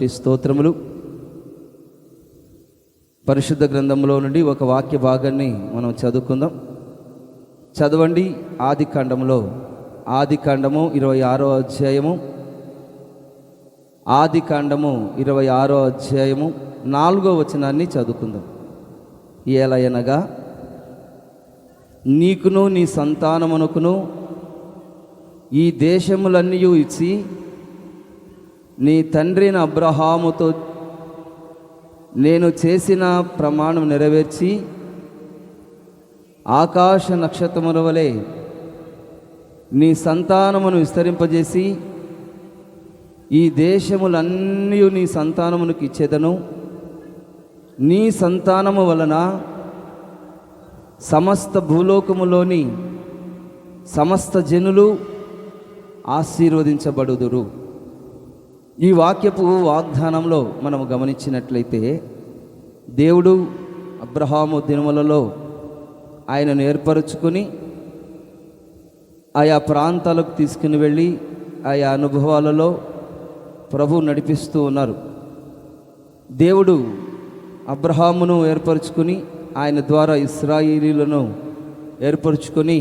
బట్టి స్తోత్రములు. పరిశుద్ధ గ్రంథంలో నుండి ఒక వాక్య భాగాన్ని మనం చదువుకుందాం. చదవండి. ఆదికాండము 26వ అధ్యాయము, ఆదికాండము 26వ అధ్యాయము 4వ వచనాన్ని చదువుకుందాం. ఏలయనగా నీకును నీ సంతానమునకును ఈ దేశములన్నీ ఇచ్చి నీ తండ్రిని అబ్రహాముతో నేను చేసిన ప్రమాణం నెరవేర్చి ఆకాశ నక్షత్రముల వలె నీ సంతానమును విస్తరింపజేసి ఈ దేశములన్నీ నీ సంతానమునకు ఇచ్చేదను. నీ సంతానము వలన సమస్త భూలోకములోని సమస్త జనులు ఆశీర్వదించబడుదురు. ఈ వాక్యపు వాగ్దానంలో మనము గమనించినట్లయితే దేవుడు అబ్రహాము దినములలో ఆయనను ఏర్పరచుకొని ఆయా ప్రాంతాలకు తీసుకుని వెళ్ళి ఆయా అనుభవాలలో ప్రభు నడిపిస్తూ ఉన్నారు. దేవుడు అబ్రహామును ఏర్పరచుకొని ఆయన ద్వారా ఇశ్రాయేలీయులను ఏర్పరచుకొని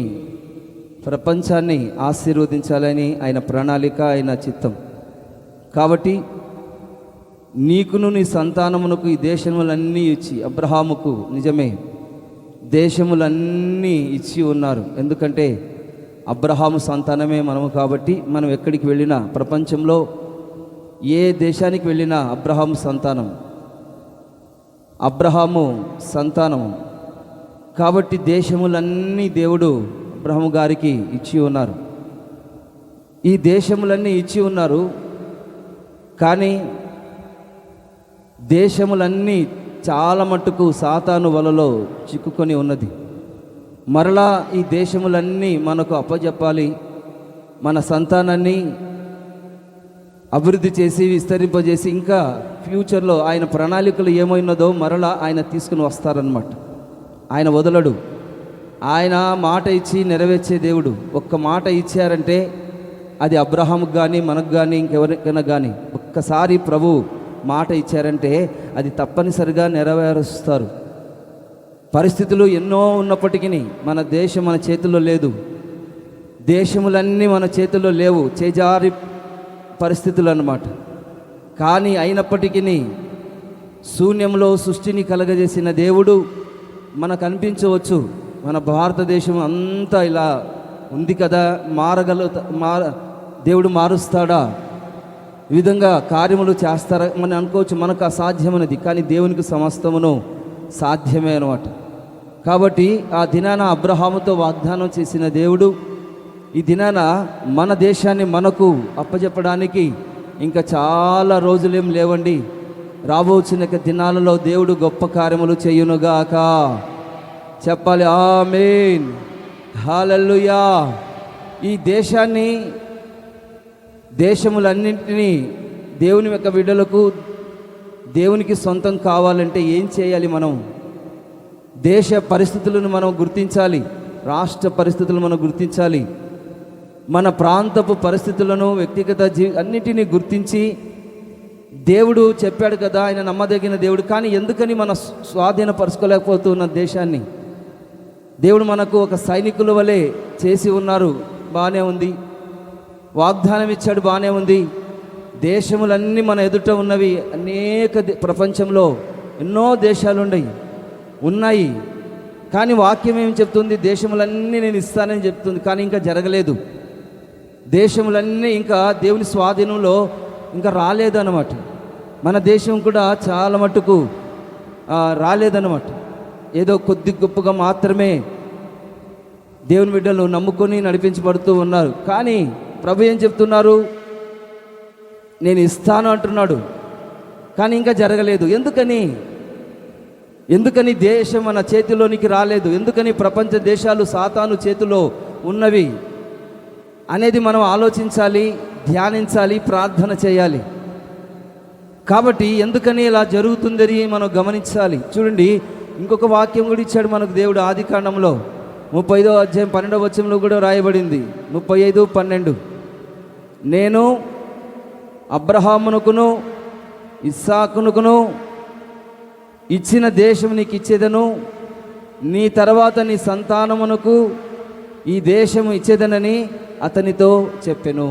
ప్రపంచాన్ని ఆశీర్వదించాలని ఆయన ప్రణాళిక, ఆయన చిత్తం. కాబట్టి నీకును నీ సంతానమునకు ఈ దేశములన్నీ ఇచ్చి, అబ్రహాముకు నిజమే దేశములన్నీ ఇచ్చి ఉన్నారు. ఎందుకంటే అబ్రహాము సంతానమే మనము. కాబట్టి మనం ఎక్కడికి వెళ్ళినా, ప్రపంచంలో ఏ దేశానికి వెళ్ళినా అబ్రహాము సంతానము. కాబట్టి దేశములన్నీ దేవుడు అబ్రహాము గారికి ఇచ్చి ఉన్నారు. ఈ దేశములన్నీ ఇచ్చి ఉన్నారు. కానీ దేశములన్నీ చాలా మట్టుకు సాతాను వలలో చిక్కుకొని ఉన్నది. మరలా ఈ దేశములన్నీ మనకు అప్పజెప్పాలి. మన సంతానాన్ని అభివృద్ధి చేసి విస్తరింపజేసి ఇంకా ఫ్యూచర్లో ఆయన ప్రణాళికలు ఏమైనదో మరలా ఆయన తీసుకుని వస్తారన్నమాట. ఆయన వదలడు. ఆయన మాట ఇచ్చి నెరవేర్చే దేవుడు. ఒక్క మాట ఇచ్చారంటే అది అబ్రహాముకు కానీ మనకు కానీ ఇంకెవరికైనా కానీ ఒక్కసారి ప్రభు మాట ఇచ్చారంటే అది తప్పనిసరిగా నెరవేరుస్తారు. పరిస్థితులు ఎన్నో ఉన్నప్పటికీ మన దేశం మన చేతుల్లో లేదు. దేశములన్నీ మన చేతుల్లో లేవు, చేజారి పరిస్థితులు అన్నమాట. కానీ అయినప్పటికీ శూన్యంలో సృష్టిని కలగజేసిన దేవుడు మనకు అనిపించవచ్చు, మన భారతదేశం అంతా ఇలా ఉంది కదా, దేవుడు మారుస్తాడా, ఈ విధంగా కార్యములు చేస్తారా మనం అనుకోవచ్చు. మనకు అసాధ్యమైనది, కానీ దేవునికి సమస్తమును సాధ్యమే అన్నమాట. కాబట్టి ఆ దినాన అబ్రహాముతో వాగ్దానం చేసిన దేవుడు ఈ దినాన మన దేశాన్ని మనకు అప్పచెప్పడానికి ఇంకా చాలా రోజులేం లేవండి. రాబోచిన దినాలలో దేవుడు గొప్ప కార్యములు చేయునుగాక. చెప్పాలి ఆమేన్, హల్లెలూయా. ఈ దేశములన్నింటినీ దేవుని యొక్క బిడ్డలకు దేవునికి సొంతం కావాలంటే ఏం చేయాలి? మనం దేశ పరిస్థితులను మనం గుర్తించాలి, రాష్ట్ర పరిస్థితులను మనం గుర్తించాలి, మన ప్రాంతపు పరిస్థితులను, వ్యక్తిగత అన్నిటినీ గుర్తించి దేవుడు చెప్పాడు కదా, ఆయన నమ్మదగిన దేవుడు. కానీ ఎందుకని మన స్వాధీనపరచుకోలేకపోతున్న దేశాన్ని? దేవుడు మనకు ఒక సైనికుల వలె చేసి ఉన్నారు, బాగానే ఉంది. వాగ్దానం ఇచ్చాడు, బాగానే ఉంది. దేశములన్నీ మన ఎదుట ఉన్నవి. అనేక ప్రపంచంలో ఎన్నో దేశాలు ఉన్నాయి. కానీ వాక్యం ఏం చెప్తుంది? దేశములన్నీ నేను ఇస్తానని చెప్తుంది. కానీ ఇంకా జరగలేదు. దేశములన్నీ ఇంకా దేవుని స్వాధీనంలో ఇంకా రాలేదన్నమాట. మన దేశం కూడా చాలా మట్టుకు రాలేదన్నమాట. ఏదో కొద్ది గొప్పగా మాత్రమే దేవుని బిడ్డలు నమ్ముకొని నడిపించబడుతూ ఉన్నారు. కానీ ప్రభు ఏం చెప్తున్నారు? నేను ఇస్తాను అంటున్నాడు, కానీ ఇంకా జరగలేదు. ఎందుకని దేశం మన చేతిలోనికి రాలేదు? ఎందుకని ప్రపంచ దేశాలు సాతాను చేతిలో ఉన్నవి అనేది మనం ఆలోచించాలి, ధ్యానించాలి, ప్రార్థన చేయాలి. కాబట్టి ఎందుకని ఇలా జరుగుతుందని మనం గమనించాలి. చూడండి, ఇంకొక వాక్యం కూడా ఇచ్చాడు మనకు దేవుడు. ఆదికాండంలో 35వ అధ్యాయం 12వ వచనంలో కూడా రాయబడింది. 35:12 నేను అబ్రహామునకును ఇస్సాకునుకును ఇచ్చిన దేశం నీకు ఇచ్చేదను, నీ తర్వాత నీ సంతానమునకు ఈ దేశము ఇచ్చేదనని అతనితో చెప్పెను.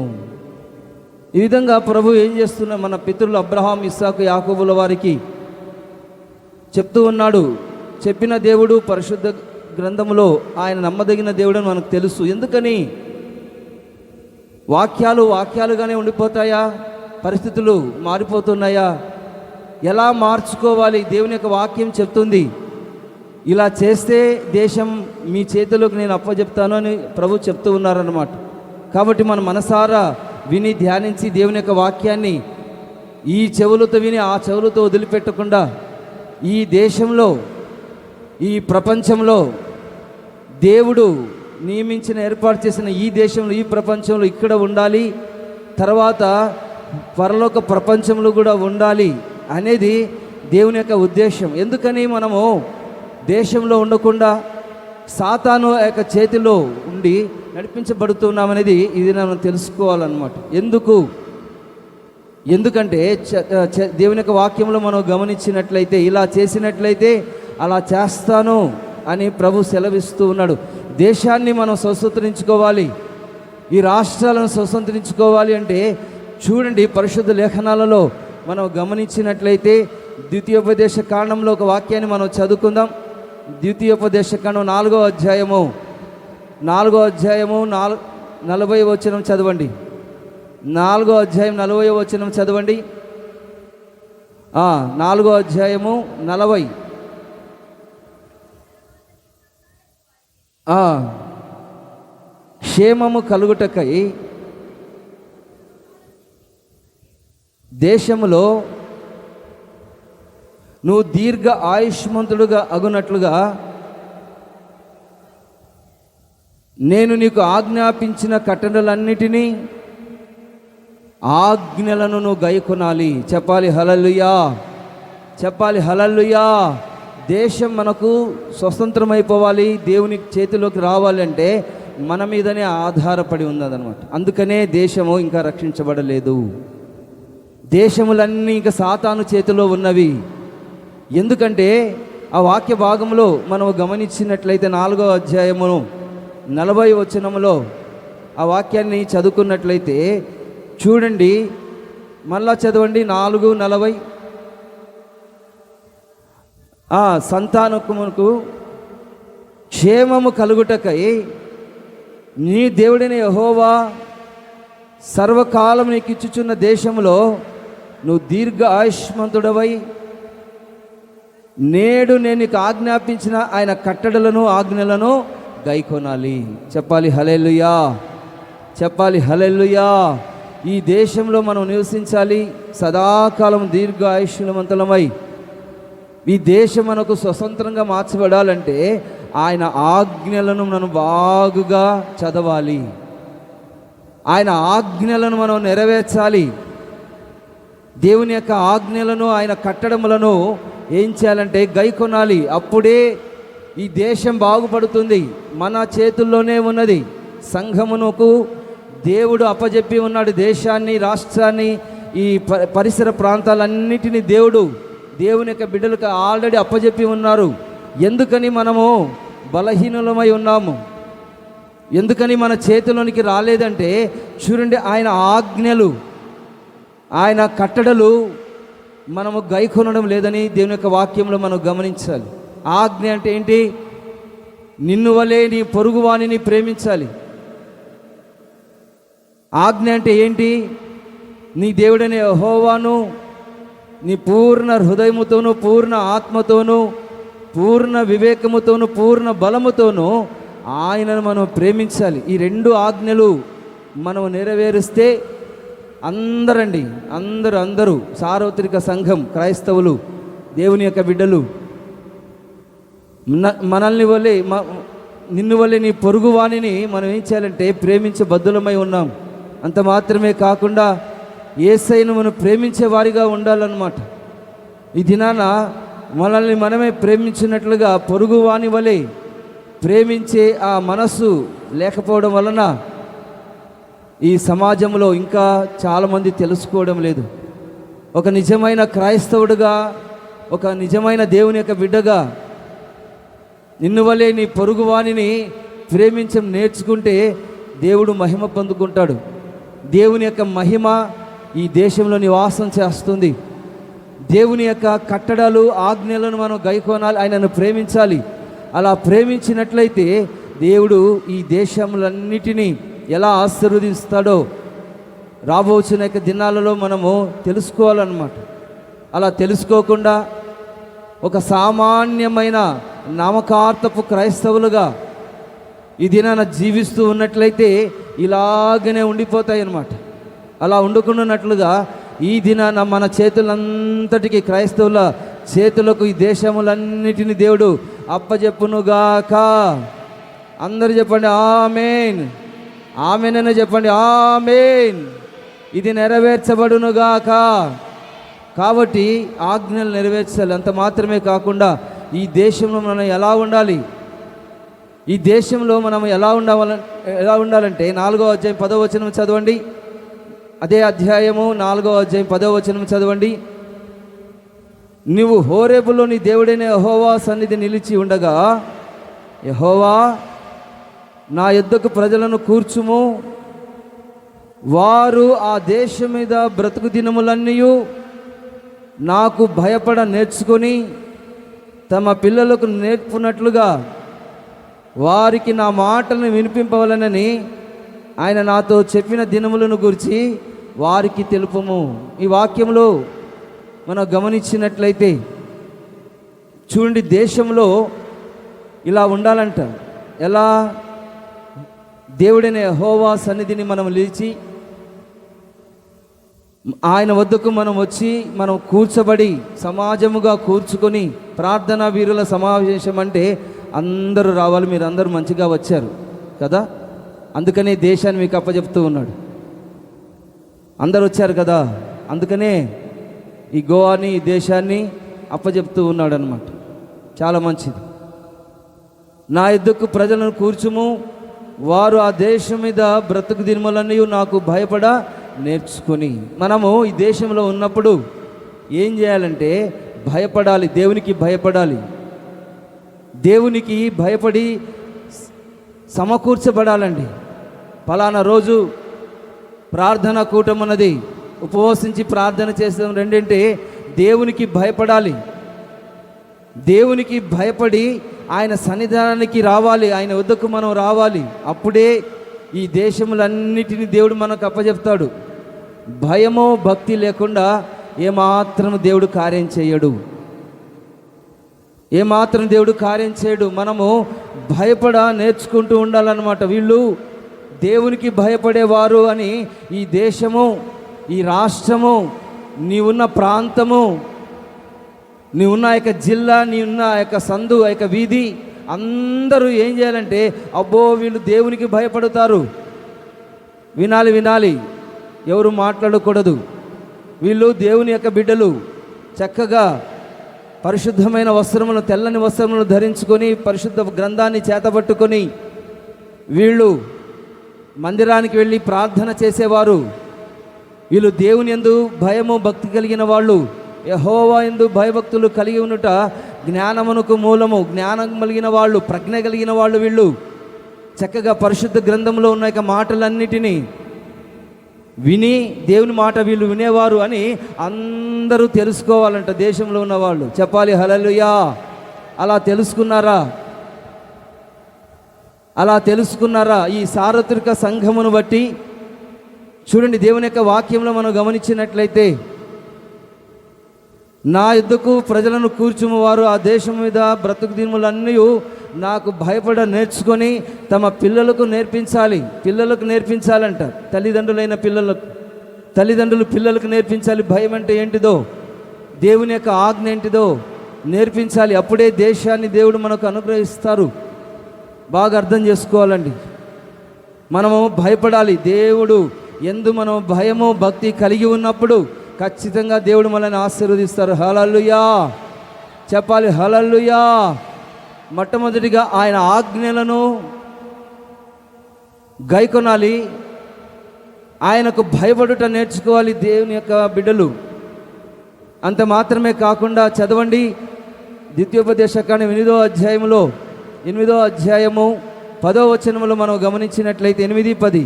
ఈ విధంగా ప్రభు ఏం చేస్తున్నా మన పితరులు అబ్రహాం, ఇస్సాకు, యాకోబుల వారికి చెప్తూ ఉన్నాడు. చెప్పిన దేవుడు పరిశుద్ధ గ్రంథములో ఆయన నమ్మదగిన దేవుడని మనకు తెలుసు. ఎందుకని వాక్యాలుగానే ఉండిపోతాయా? పరిస్థితులు మారిపోతున్నాయా? ఎలా మార్చుకోవాలి? దేవుని యొక్క వాక్యం చెప్తుంది, ఇలా చేస్తే దేశం మీ చేతిలోకి నేను అప్పచెప్తాను అని ప్రభు చెప్తూ ఉన్నారన్నమాట. కాబట్టి మన మనసారా విని ధ్యానించి దేవుని యొక్క వాక్యాన్ని ఈ చెవులతో విని ఆ చెవులతో వదిలిపెట్టకుండా ఈ దేశంలో, ఈ ప్రపంచంలో దేవుడు నియమించిన ఏర్పాటు చేసిన ఈ దేశంలో, ఈ ప్రపంచంలో ఇక్కడ ఉండాలి, తర్వాత పరలోక ప్రపంచంలో కూడా ఉండాలి అనేది దేవుని యొక్క ఉద్దేశం. ఎందుకని మనము దేశంలో ఉండకుండా సాతాను యొక్క చేతిలో ఉండి నడిపించబడుతున్నామనేది ఇది మనం తెలుసుకోవాలన్నమాట. ఎందుకంటే దేవుని యొక్క వాక్యంలో మనం గమనించినట్లయితే, ఇలా చేసినట్లయితే అలా చేస్తాను అని ప్రభు సెలవిస్తూ ఉన్నాడు. దేశాన్ని మనం స్వతంత్రించుకోవాలి, ఈ రాష్ట్రాలను స్వతంత్రించుకోవాలి అంటే చూడండి, పరిశుద్ధ లేఖనాలలో మనం గమనించినట్లయితే ద్వితీయోపదేశ కాండంలో ఒక వాక్యాన్ని మనం చదువుకుందాం. ద్వితీయోపదేశ కాండం 4వ అధ్యాయము 40వ వచనం చదవండి. 4వ అధ్యాయం 40వ వచనం చదవండి. 4వ అధ్యాయము 40. క్షేమము కలుగుటకై దేశములో నువ్వు దీర్ఘ ఆయుష్మంతుడుగా అగునట్లుగా నేను నీకు ఆజ్ఞాపించిన కట్టడలన్నిటినీ, ఆజ్ఞలను నువ్వు గైకొనాలి. చెప్పాలి హల్లెలూయా, చెప్పాలి హల్లెలూయా. దేశం మనకు స్వతంత్రమైపోవాలి, దేవుని చేతిలోకి రావాలంటే మన మీదనే ఆధారపడి ఉన్నదన్నమాట. అందుకనే దేశము ఇంకా రక్షించబడలేదు. దేశములన్నీ ఇంకా సాతాను చేతిలో ఉన్నవి. ఎందుకంటే ఆ వాక్య భాగంలో మనం గమనించినట్లయితే 4వ అధ్యాయము 40వ వచనంలో ఆ వాక్యాన్ని చదువుకున్నట్లయితే చూడండి, మళ్ళా చదవండి. 4:40 సంతానమునకు క్షేమము కలుగుటకై నీ దేవుడైన యెహోవా సర్వకాలం నీకు ఇచ్చుచున్న దేశంలో నువ్వు దీర్ఘ ఆయుష్మంతుడవై నేడు నేను నీకు ఆజ్ఞాపించిన ఆయన కట్టడలను, ఆజ్ఞలను గైకొనాలి. చెప్పాలి హల్లెలూయా, చెప్పాలి హల్లెలూయా. ఈ దేశంలో మనం నివసించాలి, సదాకాలం దీర్ఘ ఆయుష్మంతులమై ఈ దేశం మనకు స్వతంత్రంగా మార్చబడాలంటే ఆయన ఆజ్ఞలను మనం బాగుగా చదవాలి, ఆయన ఆజ్ఞలను మనం నెరవేర్చాలి. దేవుని యొక్క ఆజ్ఞలను, ఆయన కట్టడములను ఏం చేయాలంటే గైకొనాలి. అప్పుడే ఈ దేశం బాగుపడుతుంది. మన చేతుల్లోనే ఉన్నది. సంఘమునకు దేవుడు అప్పజెప్పి ఉన్నాడు. దేశాన్ని, రాష్ట్రాన్ని, ఈ పరిసర ప్రాంతాలన్నిటినీ దేవుని యొక్క బిడ్డలకు ఆల్రెడీ అప్పజెప్పి ఉన్నారు. ఎందుకని మనము బలహీనులమై ఉన్నాము? ఎందుకని మన చేతిలోనికి రాలేదంటే చూడండి, ఆయన ఆజ్ఞలు, ఆయన కట్టడలు మనము గైకొనడం లేదని దేవుని యొక్క వాక్యంలో మనం గమనించాలి. ఆజ్ఞ అంటే ఏంటి? నిన్ను వలే నీ పొరుగువానిని ప్రేమించాలి. ఆజ్ఞ అంటే ఏంటి? నీ దేవుడైన యెహోవాను నీ పూర్ణ హృదయముతోనూ, పూర్ణ ఆత్మతోనూ, పూర్ణ వివేకముతోనూ, పూర్ణ బలముతోనూ ఆయనను మనం ప్రేమించాలి. ఈ 2 ఆజ్ఞలు మనం నెరవేరుస్తే అందరూ సార్వత్రిక సంఘం, క్రైస్తవులు, దేవుని యొక్క బిడ్డలు మనల్ని వల్లే, నిన్ను వల్లే నీ పొరుగువానిని మనం ఏం చేయాలంటే ప్రేమించే బద్ధులమై ఉన్నాం. అంత మాత్రమే కాకుండా యేసయ్యను మనం ప్రేమించే వారిగా ఉండాలన్నమాట. ఈ దినాన మనల్ని మనమే ప్రేమించినట్లుగా పొరుగువాని వలె ప్రేమించే ఆ మనస్సు లేకపోవడం వలన ఈ సమాజంలో ఇంకా చాలామంది తెలుసుకోవడం లేదు. ఒక నిజమైన క్రైస్తవుడుగా, ఒక నిజమైన దేవుని యొక్క బిడ్డగా నిన్ను వలె నీ పొరుగువానిని ప్రేమించం నేర్చుకుంటే దేవుడు మహిమ పొందుకుంటాడు. దేవుని యొక్క మహిమ ఈ దేశంలో నివాసం చేస్తుంది. దేవుని యొక్క కట్టడాలు, ఆజ్ఞలను మనం గైకోనాలి, ఆయనను ప్రేమించాలి. అలా ప్రేమించినట్లయితే దేవుడు ఈ దేశములన్నిటినీ ఎలా ఆశీర్వదిస్తాడో రాబోచిన యొక్క దినాలలో మనము తెలుసుకోవాలన్నమాట. అలా తెలుసుకోకుండా ఒక సామాన్యమైన నామకార్థపు క్రైస్తవులుగా ఈ దినాన జీవిస్తూ ఉన్నట్లయితే ఇలాగనే ఉండిపోతాయి అన్నమాట. అలా ఉండకుండానట్లుగా ఈ దినాన మన చేతులంతటికీ, క్రైస్తవుల చేతులకు ఈ దేశములన్నిటిని దేవుడు అప్పజెప్పునుగాక. అందరూ చెప్పండి ఆమేన్. ఆమేన్ అని చెప్పండి, ఆమేన్. ఇది నెరవేర్చబడునుగాక. కాబట్టి ఆజ్ఞలు నెరవేర్చాలి. అంత మాత్రమే కాకుండా ఈ దేశంలో మనం ఎలా ఉండాలి, ఈ దేశంలో మనం ఎలా ఉండాలంటే 4వ అధ్యాయం 10వ వచనం చదవండి. అదే అధ్యాయము 4వ అధ్యాయం 10వ వచనం చదవండి. నువ్వు హోరేబులో నీ దేవుడైన యెహోవా సన్నిధి నిలిచి ఉండగా, యెహోవా నా యొద్దకు ప్రజలను కూర్చుము, వారు ఆ దేశం మీద బ్రతుకు దినములన్నీ నాకు భయపడ నేర్చుకొని తమ పిల్లలకు నేర్పునట్లుగా వారికి నా మాటలను వినిపింపవలనని ఆయన నాతో చెప్పిన దినములను గురించి వారికి తెలుపుము. ఈ వాక్యంలో మనం గమనించినట్లయితే చూడండి, దేశంలో ఇలా ఉండాలంట. ఎలా? దేవుడైన యెహోవా సన్నిధిని మనం లేచి ఆయన వద్దకు మనం వచ్చి మనం కూర్చోబడి సమాజముగా కూర్చుకొని ప్రార్థనా వీరుల సమావేశం అంటే అందరూ రావాలి. మీరు అందరూ మంచిగా వచ్చారు కదా, అందుకనే దేశాన్ని మీకు అప్పచెప్తూ ఉన్నాడు. అందరు వచ్చారు కదా, అందుకనే ఈ గోవాని, ఈ దేశాన్ని అప్పచెప్తూ ఉన్నాడు అన్నమాట. చాలా మంచిది. నా యొద్దకు ప్రజలను కూర్చుము, వారు ఆ దేశం మీద బ్రతుకు దినములన్నీ నాకు భయపడ నేర్చుకొని. మనము ఈ దేశంలో ఉన్నప్పుడు ఏం చేయాలంటే భయపడాలి, దేవునికి భయపడాలి. దేవునికి భయపడి సమకూర్చబడాలండి. ఫలానా రోజు ప్రార్థన కూటం అన్నది, ఉపవసించి ప్రార్థన చేస్తాం. రెండంటే దేవునికి భయపడాలి. దేవునికి భయపడి ఆయన సన్నిధానానికి రావాలి, ఆయన వద్దకు మనం రావాలి. అప్పుడే ఈ దేశములన్నిటినీ దేవుడు మనకు అప్పచెప్తాడు. భయమో భక్తి లేకుండా ఏమాత్రం దేవుడు కార్యం చేయడు, ఏమాత్రం దేవుడు కార్యం చేయడు. మనము భయపడ నేర్చుకుంటూ ఉండాలన్నమాట. వీళ్ళు దేవునికి భయపడేవారు అని ఈ దేశము, ఈ రాష్ట్రము, నీవున్న ప్రాంతము, నీవున్న యొక్క జిల్లా, నీవున్న యొక్క సందు, యొక్క వీధి అందరూ ఏం చేయాలంటే అబ్బో వీళ్ళు దేవునికి భయపడతారు. వినాలి వినాలి, ఎవరు మాట్లాడకూడదు. వీళ్ళు దేవుని యొక్క బిడ్డలు, చక్కగా పరిశుద్ధమైన వస్త్రములు, తెల్లని వస్త్రములు ధరించుకొని పరిశుద్ధ గ్రంథాన్ని చేతబట్టుకొని వీళ్ళు మందిరానికి వెళ్ళి ప్రార్థన చేసేవారు. వీళ్ళు దేవుని యందు భయము భక్తి కలిగిన వాళ్ళు, యెహోవా యందు భయభక్తులు కలిగి ఉన్నట జ్ఞానమునకు మూలము, జ్ఞానం కలిగిన వాళ్ళు, ప్రజ్ఞ కలిగిన వాళ్ళు. వీళ్ళు చక్కగా పరిశుద్ధ గ్రంథంలో ఉన్న యొక్క మాటలన్నిటినీ విని దేవుని మాట వీళ్ళు వినేవారు అని అందరూ తెలుసుకోవాలంట. దేశంలో ఉన్నవాళ్ళు చెప్పాలి హల్లెలూయా. అలా తెలుసుకున్నారా? అలా తెలుసుకున్నారా? ఈ సార్వత్రిక సంఘమును బట్టి చూడండి, దేవుని యొక్క వాక్యంలో మనం గమనించినట్లయితే, నా యుద్ధకు ప్రజలను కూర్చుము, వారు ఆ దేశం మీద బ్రతుకు దినములన్నీ నాకు భయపడ నేర్చుకొని తమ పిల్లలకు నేర్పించాలి. పిల్లలకు నేర్పించాలంట, తల్లిదండ్రులైన పిల్లలకు, తల్లిదండ్రులు పిల్లలకు నేర్పించాలి. భయం అంటే ఏంటిదో, దేవుని యొక్క ఆజ్ఞ ఏంటిదో నేర్పించాలి. అప్పుడే దేశాన్ని దేవుడు మనకు అనుగ్రహిస్తారు. బాగా అర్థం చేసుకోవాలండి. మనము భయపడాలి. దేవుడు ఎందు మనం భయము భక్తి కలిగి ఉన్నప్పుడు ఖచ్చితంగా దేవుడు మనల్ని ఆశీర్వదిస్తారు. హల్లెలూయా చెప్పాలి, హల్లెలూయా. మొట్టమొదటిగా ఆయన ఆజ్ఞలను గైకొనాలి, ఆయనకు భయపడుట నేర్చుకోవాలి దేవుని యొక్క బిడ్డలు. అంత మాత్రమే కాకుండా చదవండి, ద్వితీయోపదేశకాండం 8వ అధ్యాయంలో 8వ అధ్యాయము 10వ వచనములో మనం గమనించినట్లయితే 8-10,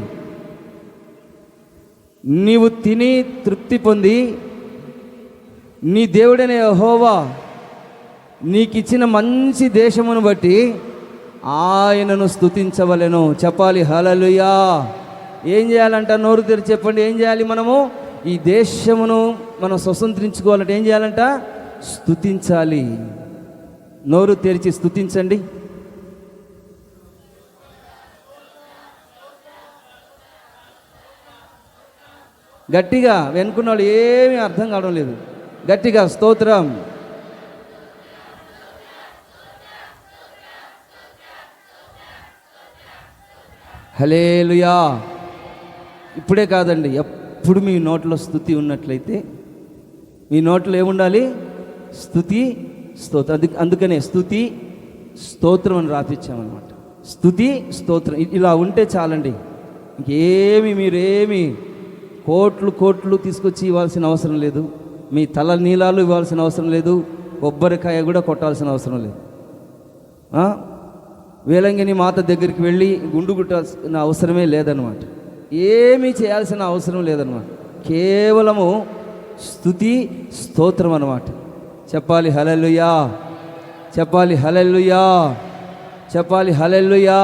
నీవు తిని తృప్తి పొంది నీ దేవుడైన యెహోవా నీకిచ్చిన మంచి దేశమును బట్టి ఆయనను స్తుతించవలెను. చెప్పాలి హల్లెలూయా. ఏం చేయాలంట? నోరు తెరిచి చెప్పండి. ఏం చేయాలి? మనము ఈ దేశమును మనం స్వతంత్రించుకోవాలంటే ఏం చేయాలంట? స్తుతించాలి. నోరు తెరిచి స్తుతించండి. గట్టిగా, వెనుకున్న వాళ్ళు ఏమీ అర్థం కావడం లేదు. గట్టిగా స్తోత్రం. హల్లెలూయా. ఇప్పుడే కాదండి, ఎప్పుడు మీ నోట్లో స్తుతి ఉన్నట్లయితే, మీ నోట్లో ఏముండాలి? స్తుతి, స్తోత్రం. అందుకనే స్తుతి స్తోత్రం అని రాపిచ్చామన్నమాట. స్తుతి స్తోత్రం ఇలా ఉంటే చాలండి. ఇంకేమి మీరేమి కోట్లు తీసుకొచ్చి ఇవ్వాల్సిన అవసరం లేదు. మీ తల నీలాలు ఇవ్వాల్సిన అవసరం లేదు. కొబ్బరికాయ కూడా కొట్టాల్సిన అవసరం లేదు. వేలంగిని మాత దగ్గరికి వెళ్ళి గుండు గుట్టాల్సిన అవసరమే లేదనమాట. ఏమీ చేయాల్సిన అవసరం లేదనమాట. కేవలము స్తుతి స్తోత్రం అన్నమాట. చెప్పాలి హల్లెలూయా, చెప్పాలి హల్లెలూయా, చెప్పాలి హల్లెలూయా.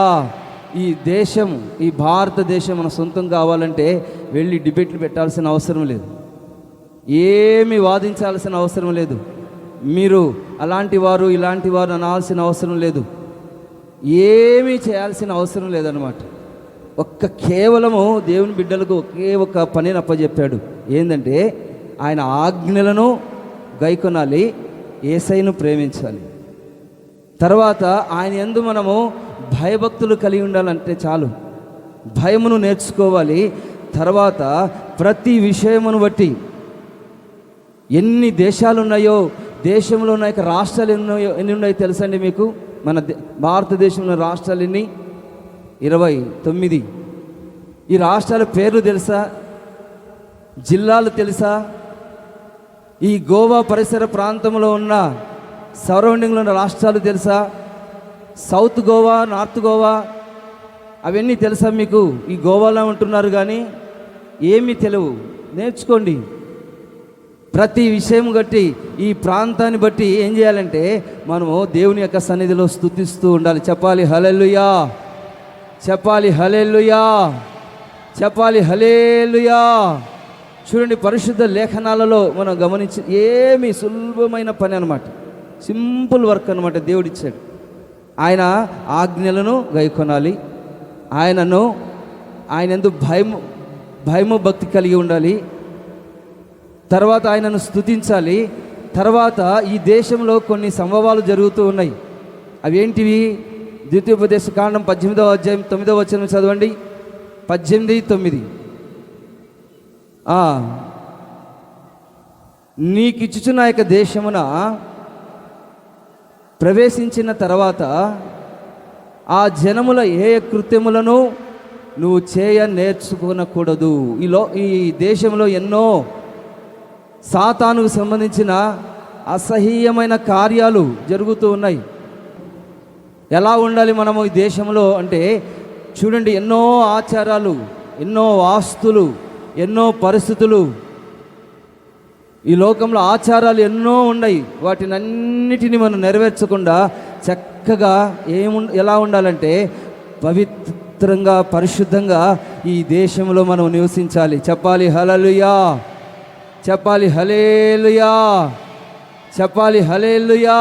ఈ దేశం, ఈ భారతదేశం మన సొంతం కావాలంటే వెళ్ళి డిబేట్లు పెట్టాల్సిన అవసరం లేదు. ఏమి వాదించాల్సిన అవసరం లేదు. మీరు అలాంటి వారు ఇలాంటి వారు అనాల్సిన అవసరం లేదు. ఏమీ చేయాల్సిన అవసరం లేదన్నమాట. కేవలము దేవుని బిడ్డలకు ఒక్క పనిని అప్పచెప్పాడు. ఏంటంటే ఆయన ఆజ్ఞలను గైకొనాలి, యేసయ్యను ప్రేమించాలి. తర్వాత ఆయన యందు మనము భయభక్తులు కలిగి ఉండాలంటే చాలు. భయమును నేర్చుకోవాలి. తర్వాత ప్రతి విషయమును బట్టి ఎన్ని దేశాలు ఉన్నాయో, దేశంలో ఉన్న రాష్ట్రాలు ఎన్ని ఉన్నాయో తెలుసండి మీకు? మన భారతదేశంలో రాష్ట్రాలు ఎన్ని? 29. ఈ రాష్ట్రాల పేర్లు తెలుసా? జిల్లాలు తెలుసా? ఈ గోవా పరిసర ప్రాంతంలో ఉన్న సరౌండింగ్లో ఉన్న రాష్ట్రాలు తెలుసా? సౌత్ గోవా, నార్త్ గోవా అవన్నీ తెలుసా మీకు? ఈ గోవాలో ఉంటున్నారు కానీ ఏమీ తెలియవు. నేర్చుకోండి. ప్రతి విషయం బట్టి, ఈ ప్రాంతాన్ని బట్టి ఏం చేయాలంటే మనము దేవుని యొక్క సన్నిధిలో స్తుతిస్తూ ఉండాలి. చెప్పాలి హల్లెలూయా, చెప్పాలి హల్లెలూయా, చెప్పాలి హల్లెలూయా. చూడండి, పరిశుద్ధ లేఖనాలలో మనం గమనించి ఏమి సులభమైన పని అనమాట. సింపుల్ వర్క్ అనమాట దేవుడిచ్చాడు. ఆయన ఆజ్ఞలను గైకొనాలి. ఆయన యందు భయము భక్తి కలిగి ఉండాలి. తర్వాత ఆయనను స్తుతించాలి. తర్వాత ఈ దేశంలో కొన్ని సంభవాలు జరుగుతూ ఉన్నాయి. అవి ఏంటివి? ద్వితీయోపదేశకాండం 18వ అధ్యాయం 9వ వచనం చదవండి. 18:9. నీకిచ్చుచున్న యొక్క దేశమున ప్రవేశించిన తర్వాత ఆ జనముల ఏ కృత్యములను నువ్వు చేయ నేర్చుకోనకూడదు. ఈ దేశంలో ఎన్నో సాతానుకు సంబంధించిన అసహ్యమైన కార్యాలు జరుగుతూ ఉన్నాయి. ఎలా ఉండాలి మనము ఈ దేశంలో అంటే చూడండి, ఎన్నో ఆచారాలు, ఎన్నో ఆస్తులు, ఎన్నో పరిస్థితులు, ఈ లోకంలో ఆచారాలు ఎన్నో ఉన్నాయి. వాటిని అన్నిటినీ మనం నెరవేర్చకుండా చక్కగా ఎలా ఉండాలంటే పవిత్రంగా, పరిశుద్ధంగా ఈ దేశంలో మనం నివసించాలి. చెప్పాలి హల్లెలూయా, చెప్పాలి హల్లెలూయా, చెప్పాలి హల్లెలూయా.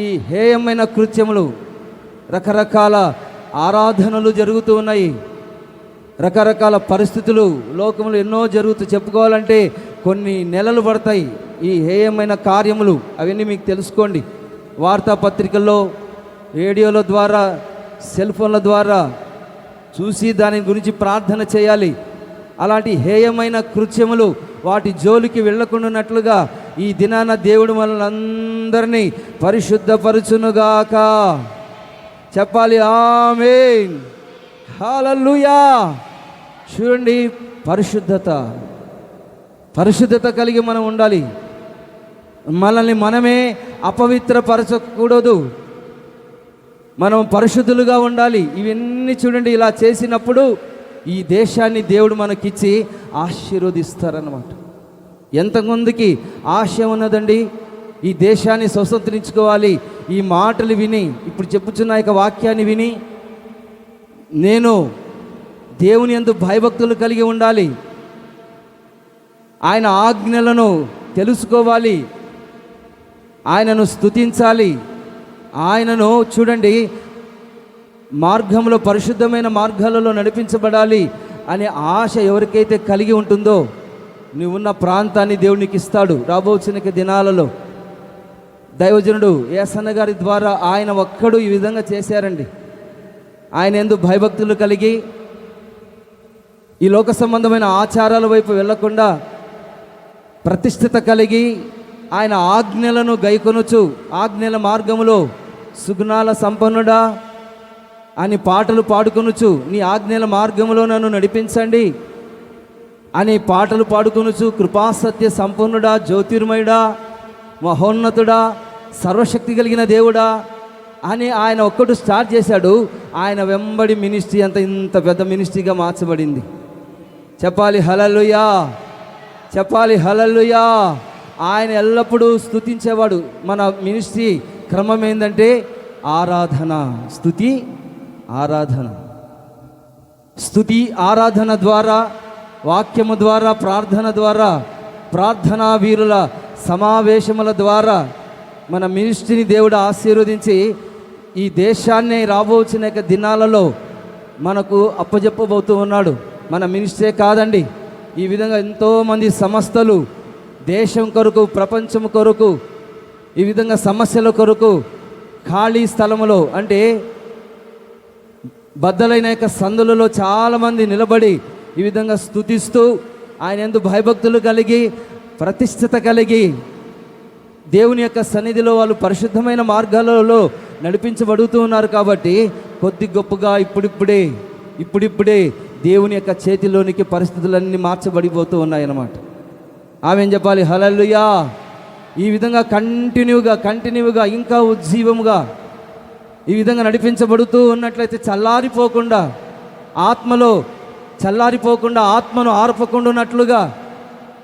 ఈ హేయమైన కృత్యములు, రకరకాల ఆరాధనలు జరుగుతూ ఉన్నాయి. రకరకాల పరిస్థితులు లోకంలో ఎన్నో జరుగుతూ చెప్పుకోవాలంటే కొన్ని నెలలు పడతాయి. ఈ హేయమైన కార్యములు అవన్నీ మీకు తెలుసుకోండి. వార్తాపత్రికల్లో, రేడియోల ద్వారా, సెల్ ఫోన్ల ద్వారా చూసి దాని గురించి ప్రార్థన చేయాలి. అలాంటి హేయమైన కృత్యములు వాటి జోలికి వెళ్ళకుండానట్లుగా ఈ దినాన దేవుడు మనల్ని అందరినీ పరిశుద్ధపరచునుగాక. చెప్పాలి ఆమేన్, హల్లెలూయా. చూడండి, పరిశుద్ధత కలిగి మనం ఉండాలి. మనల్ని మనమే అపవిత్రపరచకూడదు, మనం పరిశుద్ధులుగా ఉండాలి. ఇవన్నీ చూడండి, ఇలా చేసినప్పుడు ఈ దేశాన్ని దేవుడు మనకిచ్చి ఆశీర్వదిస్తారన్నమాట. ఎంతమందికి ఆశ ఉన్నదండి ఈ దేశాన్ని స్వతంత్రించుకోవాలి? ఈ మాటలు విని, ఇప్పుడు చెప్పుచున్న యొక్క వాక్యాన్ని విని నేను దేవుని యందు భయభక్తులు కలిగి ఉండాలి, ఆయన ఆజ్ఞలను తెలుసుకోవాలి, ఆయనను స్తుతించాలి, ఆయనను చూడండి మార్గంలో పరిశుద్ధమైన మార్గాలలో నడిపించబడాలి అనే ఆశ ఎవరికైతే కలిగి ఉంటుందో నువ్వున్న ప్రాంతాన్ని దేవునికి ఇస్తాడు. రాబోచిన దినాలలో దైవజనుడు యేసన్న గారి ద్వారా ఆయన ఒక్కడు ఈ విధంగా చేశారండి. ఆయన యందు భయభక్తులు కలిగి ఈ లోక సంబంధమైన ఆచారాల వైపు వెళ్లకుండా ప్రతిష్ఠిత కలిగి ఆయన ఆజ్ఞలను గైకొనుచు ఆజ్ఞల మార్గములో సుగుణాల సంపన్నుడా అని పాటలు పాడుకొనుచు, నీ ఆజ్ఞల మార్గములో నన్ను నడిపించండి అని పాటలు పాడుకొనుచు, కృపాసత్య సంపన్నుడా, జ్యోతిర్మయుడా, మహోన్నతుడా, సర్వశక్తి కలిగిన దేవుడా అని ఆయన ఒక్కడు స్టార్ట్ చేశాడు. ఆయన వెంబడి మినిస్ట్రీ అంత ఇంత పెద్ద మినిస్ట్రీగా మార్చబడింది. చెప్పాలి హల్లెలూయా, చెప్పాలి హల్లెలూయా. ఆయన ఎల్లప్పుడూ స్తుతించేవాడు. మన మినిస్ట్రీ క్రమం ఏంటంటే ఆరాధన, స్తుతి, ఆరాధన. స్తుతి ఆరాధన ద్వారా, వాక్యము ద్వారా, ప్రార్థన ద్వారా, ప్రార్థనా వీరుల సమావేశముల ద్వారా మన మినిస్ట్రీని దేవుడు ఆశీర్వదించి ఈ దేశాన్ని రాబోచిన దినాలలో మనకు అప్పజెప్పబోతూ ఉన్నాడు. మన మినిస్ట్రీ కాదండి, ఈ విధంగా ఎంతోమంది సంస్థలు దేశం కొరకు, ప్రపంచం కొరకు, ఈ విధంగా సమస్యల కొరకు ఖాళీ స్థలములో అంటే బద్దలైన యొక్క సందులలో చాలామంది నిలబడి ఈ విధంగా స్తుతిస్తూ ఆయన యందు భయభక్తులు కలిగి ప్రతిష్ఠిత కలిగి దేవుని యొక్క సన్నిధిలో వాళ్ళు పరిశుద్ధమైన మార్గాలలో నడిపించబడుతూ ఉన్నారు. కాబట్టి కొద్ది గొప్పగా ఇప్పుడిప్పుడే దేవుని యొక్క చేతిలోనికి పరిస్థితులన్నీ మార్చబడిపోతూ ఉన్నాయన్నమాట. ఆమె చెప్పాలి హల్లెలూయా. ఈ విధంగా కంటిన్యూగా ఇంకా ఉజ్జీవముగా ఈ విధంగా నడిపించబడుతూ ఉన్నట్లయితే చల్లారిపోకుండా, ఆత్మలో చల్లారిపోకుండా, ఆత్మను ఆర్పకుండా ఉన్నట్లుగా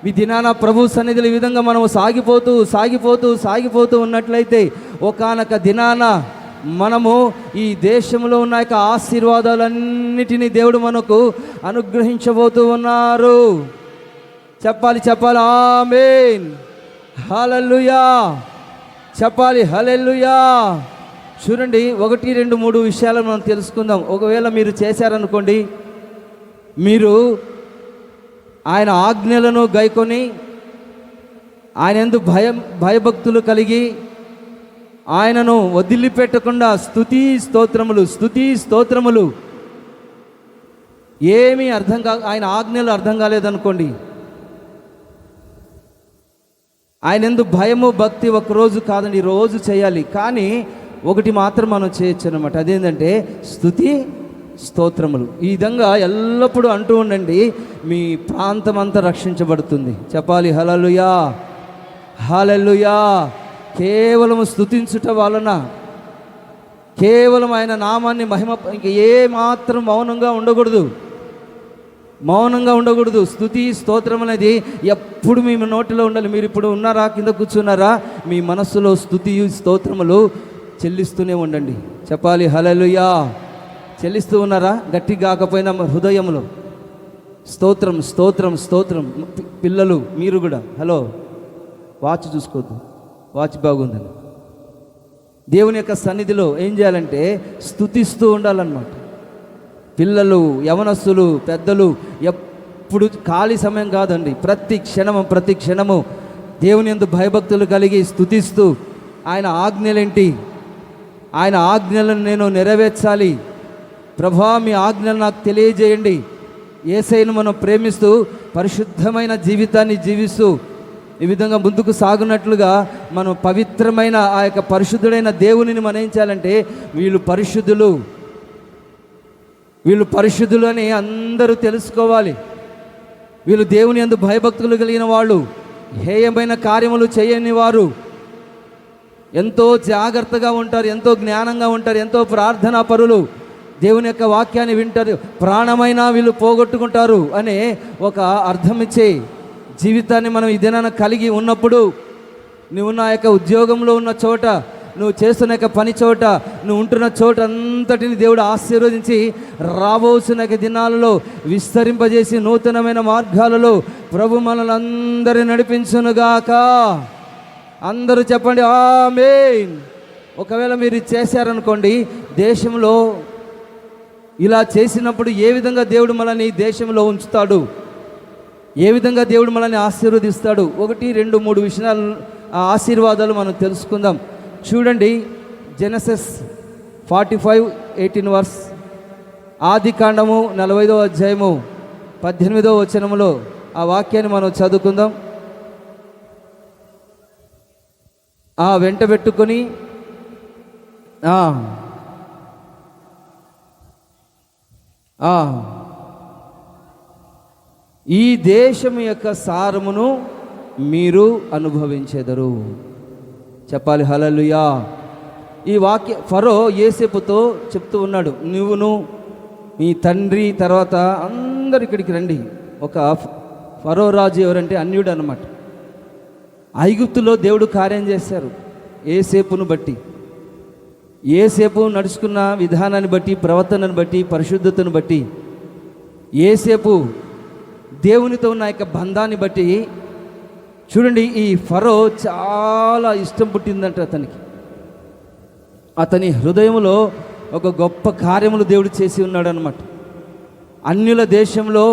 ఈ దినాన ప్రభు సన్నిధిలో ఈ విధంగా మనం సాగిపోతూ ఉన్నట్లయితే ఒకానొక దినాన మనము ఈ దేశంలో ఉన్న యొక్క ఆశీర్వాదాలన్నిటినీ దేవుడు మనకు అనుగ్రహించబోతూ ఉన్నారు. చెప్పాలి ఆమేన్, హల్లెలూయా. చెప్పాలి హల్లెలూయా. చూడండి, 1, 2, 3 విషయాలు మనం తెలుసుకుందాం. ఒకవేళ మీరు చేశారనుకోండి, మీరు ఆయన ఆజ్ఞలను గైకొని ఆయన యందు భయభక్తులు కలిగి ఆయనను వదిలిపెట్టకుండా స్తుతి స్తోత్రములు ఏమీ ఆయన ఆజ్ఞలు అర్థం కాలేదనుకోండి, ఆయన యందు భయము భక్తి ఒకరోజు కాదండి, రోజు చేయాలి. కానీ ఒకటి మాత్రం మనం చేయొచ్చు అన్నమాట. అదేంటంటే స్తుతి స్తోత్రములు. ఈ విధంగా ఎల్లప్పుడూ అంటూ ఉండండి, మీ ప్రాంతం అంతా రక్షించబడుతుంది. చెప్పాలి హల్లెలూయా, హల్లెలూయా. కేవలం స్తుతించుట వలన, కేవలం ఆయన నామాన్ని మహిమ, ఇంక ఏ మాత్రం మౌనంగా ఉండకూడదు. స్తుతి స్తోత్రం అనేది ఎప్పుడు మీ నోటిలో ఉండాలి. మీరు ఇప్పుడు ఉన్నారా, కింద కూర్చున్నారా, మీ మనస్సులో స్తుతి స్తోత్రములు చెల్లిస్తూనే ఉండండి. చెప్పాలి హల్లెలూయా. చెల్లిస్తూ ఉన్నారా? గట్టి కాకపోయినా హృదయంలో స్తోత్రం. పిల్లలు మీరు కూడా హలో, వాచ్ చూసుకోవద్దు, వాచ్ బాగుందని. దేవుని యొక్క సన్నిధిలో ఏం చేయాలంటే స్తుతిస్తూ ఉండాలన్నమాట. పిల్లలు, యవనస్తులు, పెద్దలు ఎప్పుడు ఖాళీ సమయం కాదండి. ప్రతి క్షణము దేవుని యందు భయభక్తులు కలిగి స్తుతిస్తూ ఆయన ఆజ్ఞలేంటి, ఆయన ఆజ్ఞలను నేను నెరవేర్చాలి ప్రభువా, మీ ఆజ్ఞలు నాకు తెలియజేయండి. యేసయ్యను మనం ప్రేమిస్తూ పరిశుద్ధమైన జీవితాన్ని జీవిస్తూ ఈ విధంగా ముందుకు సాగునట్లుగా మనం పవిత్రమైన ఆ యొక్క పరిశుద్ధుడైన దేవునిని మనం ఏం చేయాలంటే వీళ్ళు పరిశుద్ధులు అని అందరూ తెలుసుకోవాలి. వీళ్ళు దేవుని యందు భయభక్తులు కలిగిన వాళ్ళు, హేయమైన కార్యములు చేయని వారు ఎంతో జాగ్రత్తగా ఉంటారు, ఎంతో జ్ఞానంగా ఉంటారు, ఎంతో ప్రార్థనా పరులు, దేవుని యొక్క వాక్యాన్ని వింటారు, ప్రాణమైనా వీళ్ళు పోగొట్టుకుంటారు అనే ఒక అర్థం ఇచ్చే జీవితాన్ని మనం ఈ దినాన కలిగి ఉన్నప్పుడు, నువ్వు నా యొక్క ఉద్యోగంలో ఉన్న చోట, నువ్వు చేస్తున్న యొక్క పని చోట, నువ్వు ఉంటున్న చోట అంతటిని దేవుడు ఆశీర్వదించి రాబోతున్న దినాలలో విస్తరింపజేసి నూతనమైన మార్గాలలో ప్రభు మనల్ని అందరినీ నడిపించునుగాక. అందరూ చెప్పండి ఆమేన్. ఒకవేళ మీరు ఇది చేశారనుకోండి, దేశంలో ఇలా చేసినప్పుడు ఏ విధంగా దేవుడు మనల్ని ఈ దేశంలో ఉంచుతాడు, ఏ విధంగా దేవుడు మనల్ని ఆశీర్వదిస్తాడు, 1, 2, 3 విషయాలు ఆశీర్వాదాలు మనం తెలుసుకుందాం. చూడండి, జెనసిస్ 45:18 వర్స్, ఆది కాండము 45వ అధ్యాయము 18వ వచనములో ఆ వాక్యాన్ని మనం చదువుకుందాం. వెంట పెట్టుకొని ఈ దేశం యొక్క సారమును మీరు అనుభవించెదరు. చెప్పాలి హల్లెలూయా. ఈ వాక్య ఫరో యోసేపుతో చెప్తూ ఉన్నాడు, నువ్వును మీ తండ్రి తర్వాత అందరు ఇక్కడికి రండి. ఒక ఫరో రాజు ఎవరంటే అన్యుడు అన్నమాట. ఐగుప్తులో దేవుడు కార్యం చేశారు యోసేపును బట్టి, యోసేపు నడుచుకున్న విధానాన్ని బట్టి, ప్రవర్తనను బట్టి, పరిశుద్ధతను బట్టి, యోసేపు దేవునితో ఉన్న యొక్క బంధాన్ని బట్టి చూడండి, ఈ ఫరో చాలా ఇష్టం పుట్టిందంట అతనికి. అతని హృదయంలో ఒక గొప్ప కార్యములు దేవుడు చేసి ఉన్నాడు అన్నమాట. అన్యుల దేశంలో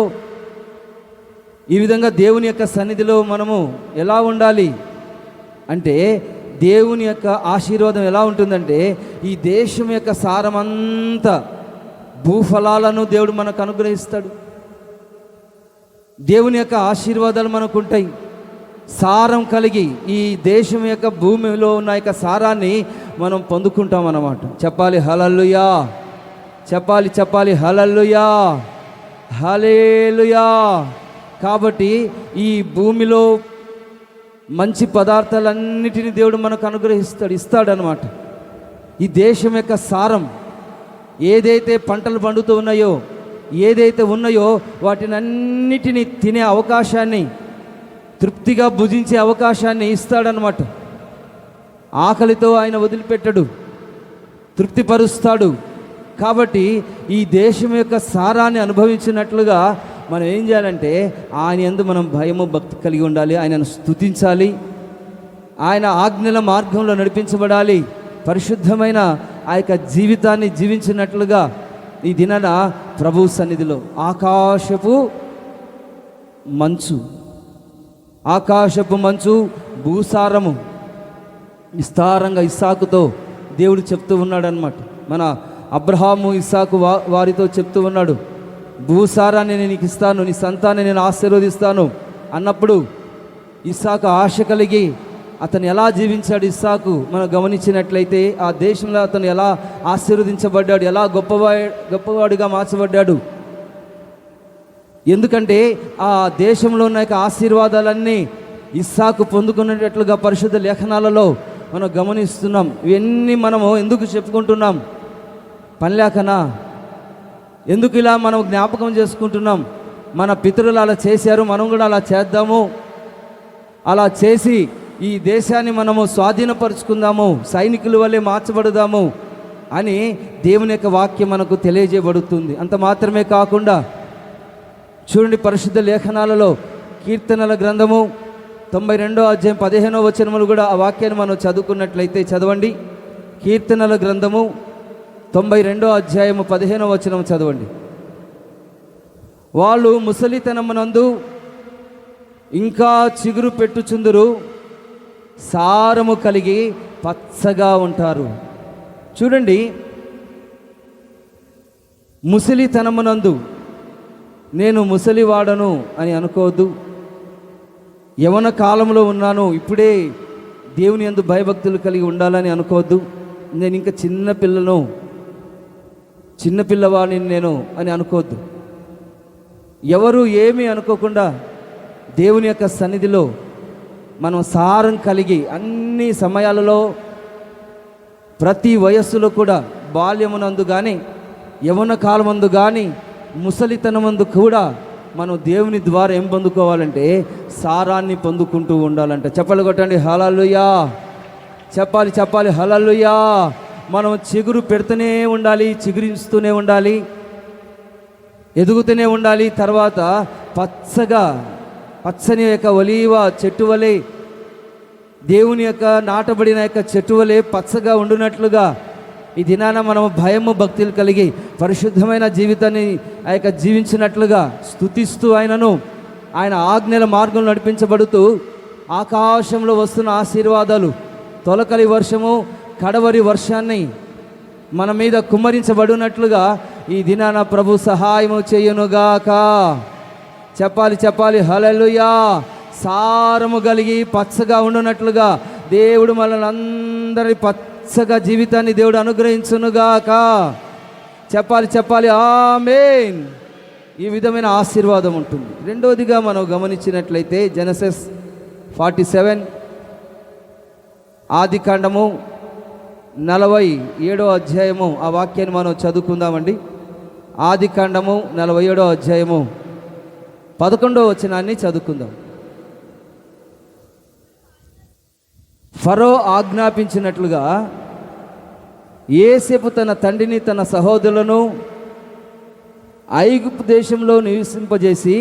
ఈ విధంగా దేవుని యొక్క సన్నిధిలో మనము ఎలా ఉండాలి అంటే, దేవుని యొక్క ఆశీర్వాదం ఎలా ఉంటుందంటే, ఈ దేశం యొక్క సారమంతా భూఫలాలను దేవుడు మనకు అనుగ్రహిస్తాడు. దేవుని యొక్క ఆశీర్వాదాలు మనకు ఉంటాయి. సారం కలిగి ఈ దేశం యొక్క భూమిలో ఉన్న యొక్క సారాన్ని మనం పొందుకుంటాం అన్నమాట. చెప్పాలి హల్లెలూయా, చెప్పాలి హల్లెలూయా, హల్లెలూయా. కాబట్టి ఈ భూమిలో మంచి పదార్థాలన్నిటినీ దేవుడు మనకు ఇస్తాడనమాట. ఈ దేశం యొక్క సారం ఏదైతే పంటలు పండుతూ ఉన్నాయో, ఏదైతే ఉన్నాయో వాటిని అన్నిటినీ తినే అవకాశాన్ని, తృప్తిగా భుజించే అవకాశాన్ని ఇస్తాడనమాట. ఆకలితో ఆయన వదిలిపెట్టడు, తృప్తిపరుస్తాడు. కాబట్టి ఈ దేశం యొక్క సారాన్ని అనుభవించినట్లుగా మనం ఏం చేయాలంటే, ఆయన యందు మనం భయము భక్తి కలిగి ఉండాలి, ఆయనను స్తుతించాలి, ఆయన ఆజ్ఞల మార్గంలో నడిపించబడాలి, పరిశుద్ధమైన ఆ యొక్క జీవితాన్ని జీవించినట్లుగా ఈ దినాన ప్రభు సన్నిధిలో ఆకాశపు మంచు భూసారము విస్తారంగా ఇస్సాకుతో దేవుడు చెప్తూ ఉన్నాడు అన్నమాట. మన అబ్రహాము ఇస్సాకు వారితో చెప్తూ ఉన్నాడు, భూసారాన్ని నేను నీకు ఇస్తాను, నీ సంతాన్ని నేను ఆశీర్వదిస్తాను అన్నప్పుడు ఇస్సాకు ఆశ కలిగి అతను ఎలా జీవించాడు. ఇస్సాకు మనం గమనించినట్లయితే ఆ దేశంలో అతను ఎలా ఆశీర్వదించబడ్డాడు, ఎలా గొప్పవాడిగా మార్చబడ్డాడు. ఎందుకంటే ఆ దేశంలో ఉన్న ఆశీర్వాదాలన్నీ ఇస్సాకు పొందుకునేటట్లుగా పరిశుద్ధ లేఖనాలలో మనం గమనిస్తున్నాం. ఇవన్నీ మనము ఎందుకు చెప్పుకుంటున్నాం? పనిలేకనా? ఎందుకు ఇలా మనం జ్ఞాపకం చేసుకుంటున్నాం? మన పితరులు అలా చేశారు, మనం కూడా అలా చేద్దాము, అలా చేసి ఈ దేశాన్ని మనము స్వాధీనపరుచుకుందాము, సైనికుల వల్లే మార్చబడదాము అని దేవుని యొక్క వాక్యం మనకు తెలియజేయబడుతుంది. అంత మాత్రమే కాకుండా చూడండి, పరిశుద్ధ లేఖనాలలో కీర్తనల గ్రంథము 92వ అధ్యాయం 15వ వచనములు కూడా ఆ వాక్యాన్ని మనం చదువుకున్నట్లయితే చదవండి. కీర్తనల గ్రంథము 92వ అధ్యాయము 15వ వచనం చదవండి. వాళ్ళు ముసలితనమునందు ఇంకా చిగురు పెట్టుచుందురు, సారము కలిగి పచ్చగా ఉంటారు. చూడండి, ముసలితనమునందు నేను ముసలివాడను అని అనుకోవద్దు. యవన కాలంలో ఉన్నాను, ఇప్పుడే దేవుని యందు భయభక్తులు కలిగి ఉండాలని అనుకోవద్దు. నేను ఇంకా చిన్నపిల్లవాడిని నేను అని అనుకోవద్దు. ఎవరు ఏమీ అనుకోకుండా దేవుని యొక్క సన్నిధిలో మనం సారం కలిగి అన్ని సమయాలలో ప్రతి వయస్సులో కూడా బాల్యమునందు కానీ యవ్వన కాలమందు కానీ ముసలితనమందు కూడా మనం దేవుని ద్వారా ఏం పొందుకోవాలంటే సారాన్ని పొందుకుంటూ ఉండాలంట. చెప్పలు కొట్టండి హల్లెలూయా. చెప్పాలి హల్లెలూయా. మనం చిగురు పెడుతూనే ఉండాలి, చిగురిస్తూనే ఉండాలి, ఎదుగుతూనే ఉండాలి. తర్వాత పచ్చని యొక్క ఒలీవ చెట్టు వలె, దేవుని యొక్క నాటబడిన యొక్క చెట్టు వలె పచ్చగా ఉండునట్లుగా ఈ దినాన మనం భయము భక్తులు కలిగి పరిశుద్ధమైన జీవితాన్ని ఆ యొక్క జీవించినట్లుగా స్తుతిస్తూ ఆయన ఆజ్ఞల మార్గంలో నడిపించబడుతూ ఆకాశంలో వస్తున్న ఆశీర్వాదాలు, తొలకరి వర్షము, కడవరి వర్షాన్ని మన మీద కుమ్మరించబడినట్లుగా ఈ దినాన ప్రభు సహాయము చేయునుగాక. చెప్పాలి హల్లెలూయా. సారము కలిగి పచ్చగా ఉండునట్లుగా దేవుడు మనల్ని అందరి పచ్చగా జీవితాన్ని దేవుడు అనుగ్రహించునుగాక. చెప్పాలి ఆమేన్. ఈ విధమైన ఆశీర్వాదం ఉంటుంది. రెండవదిగా మనం గమనించినట్లయితే జెనసిస్ 47 ఆదికాండము 47వ అధ్యాయము ఆ వాక్యాన్ని మనం చదువుకుందామండి. ఆదికాండము 47వ అధ్యాయము 11వ వచనాన్ని చదువుకుందాం. ఫరో ఆజ్ఞాపించినట్లుగా యోసేపు తన తండ్రిని తన సహోదరులను ఐగుప్తు దేశంలో నివసింపజేసి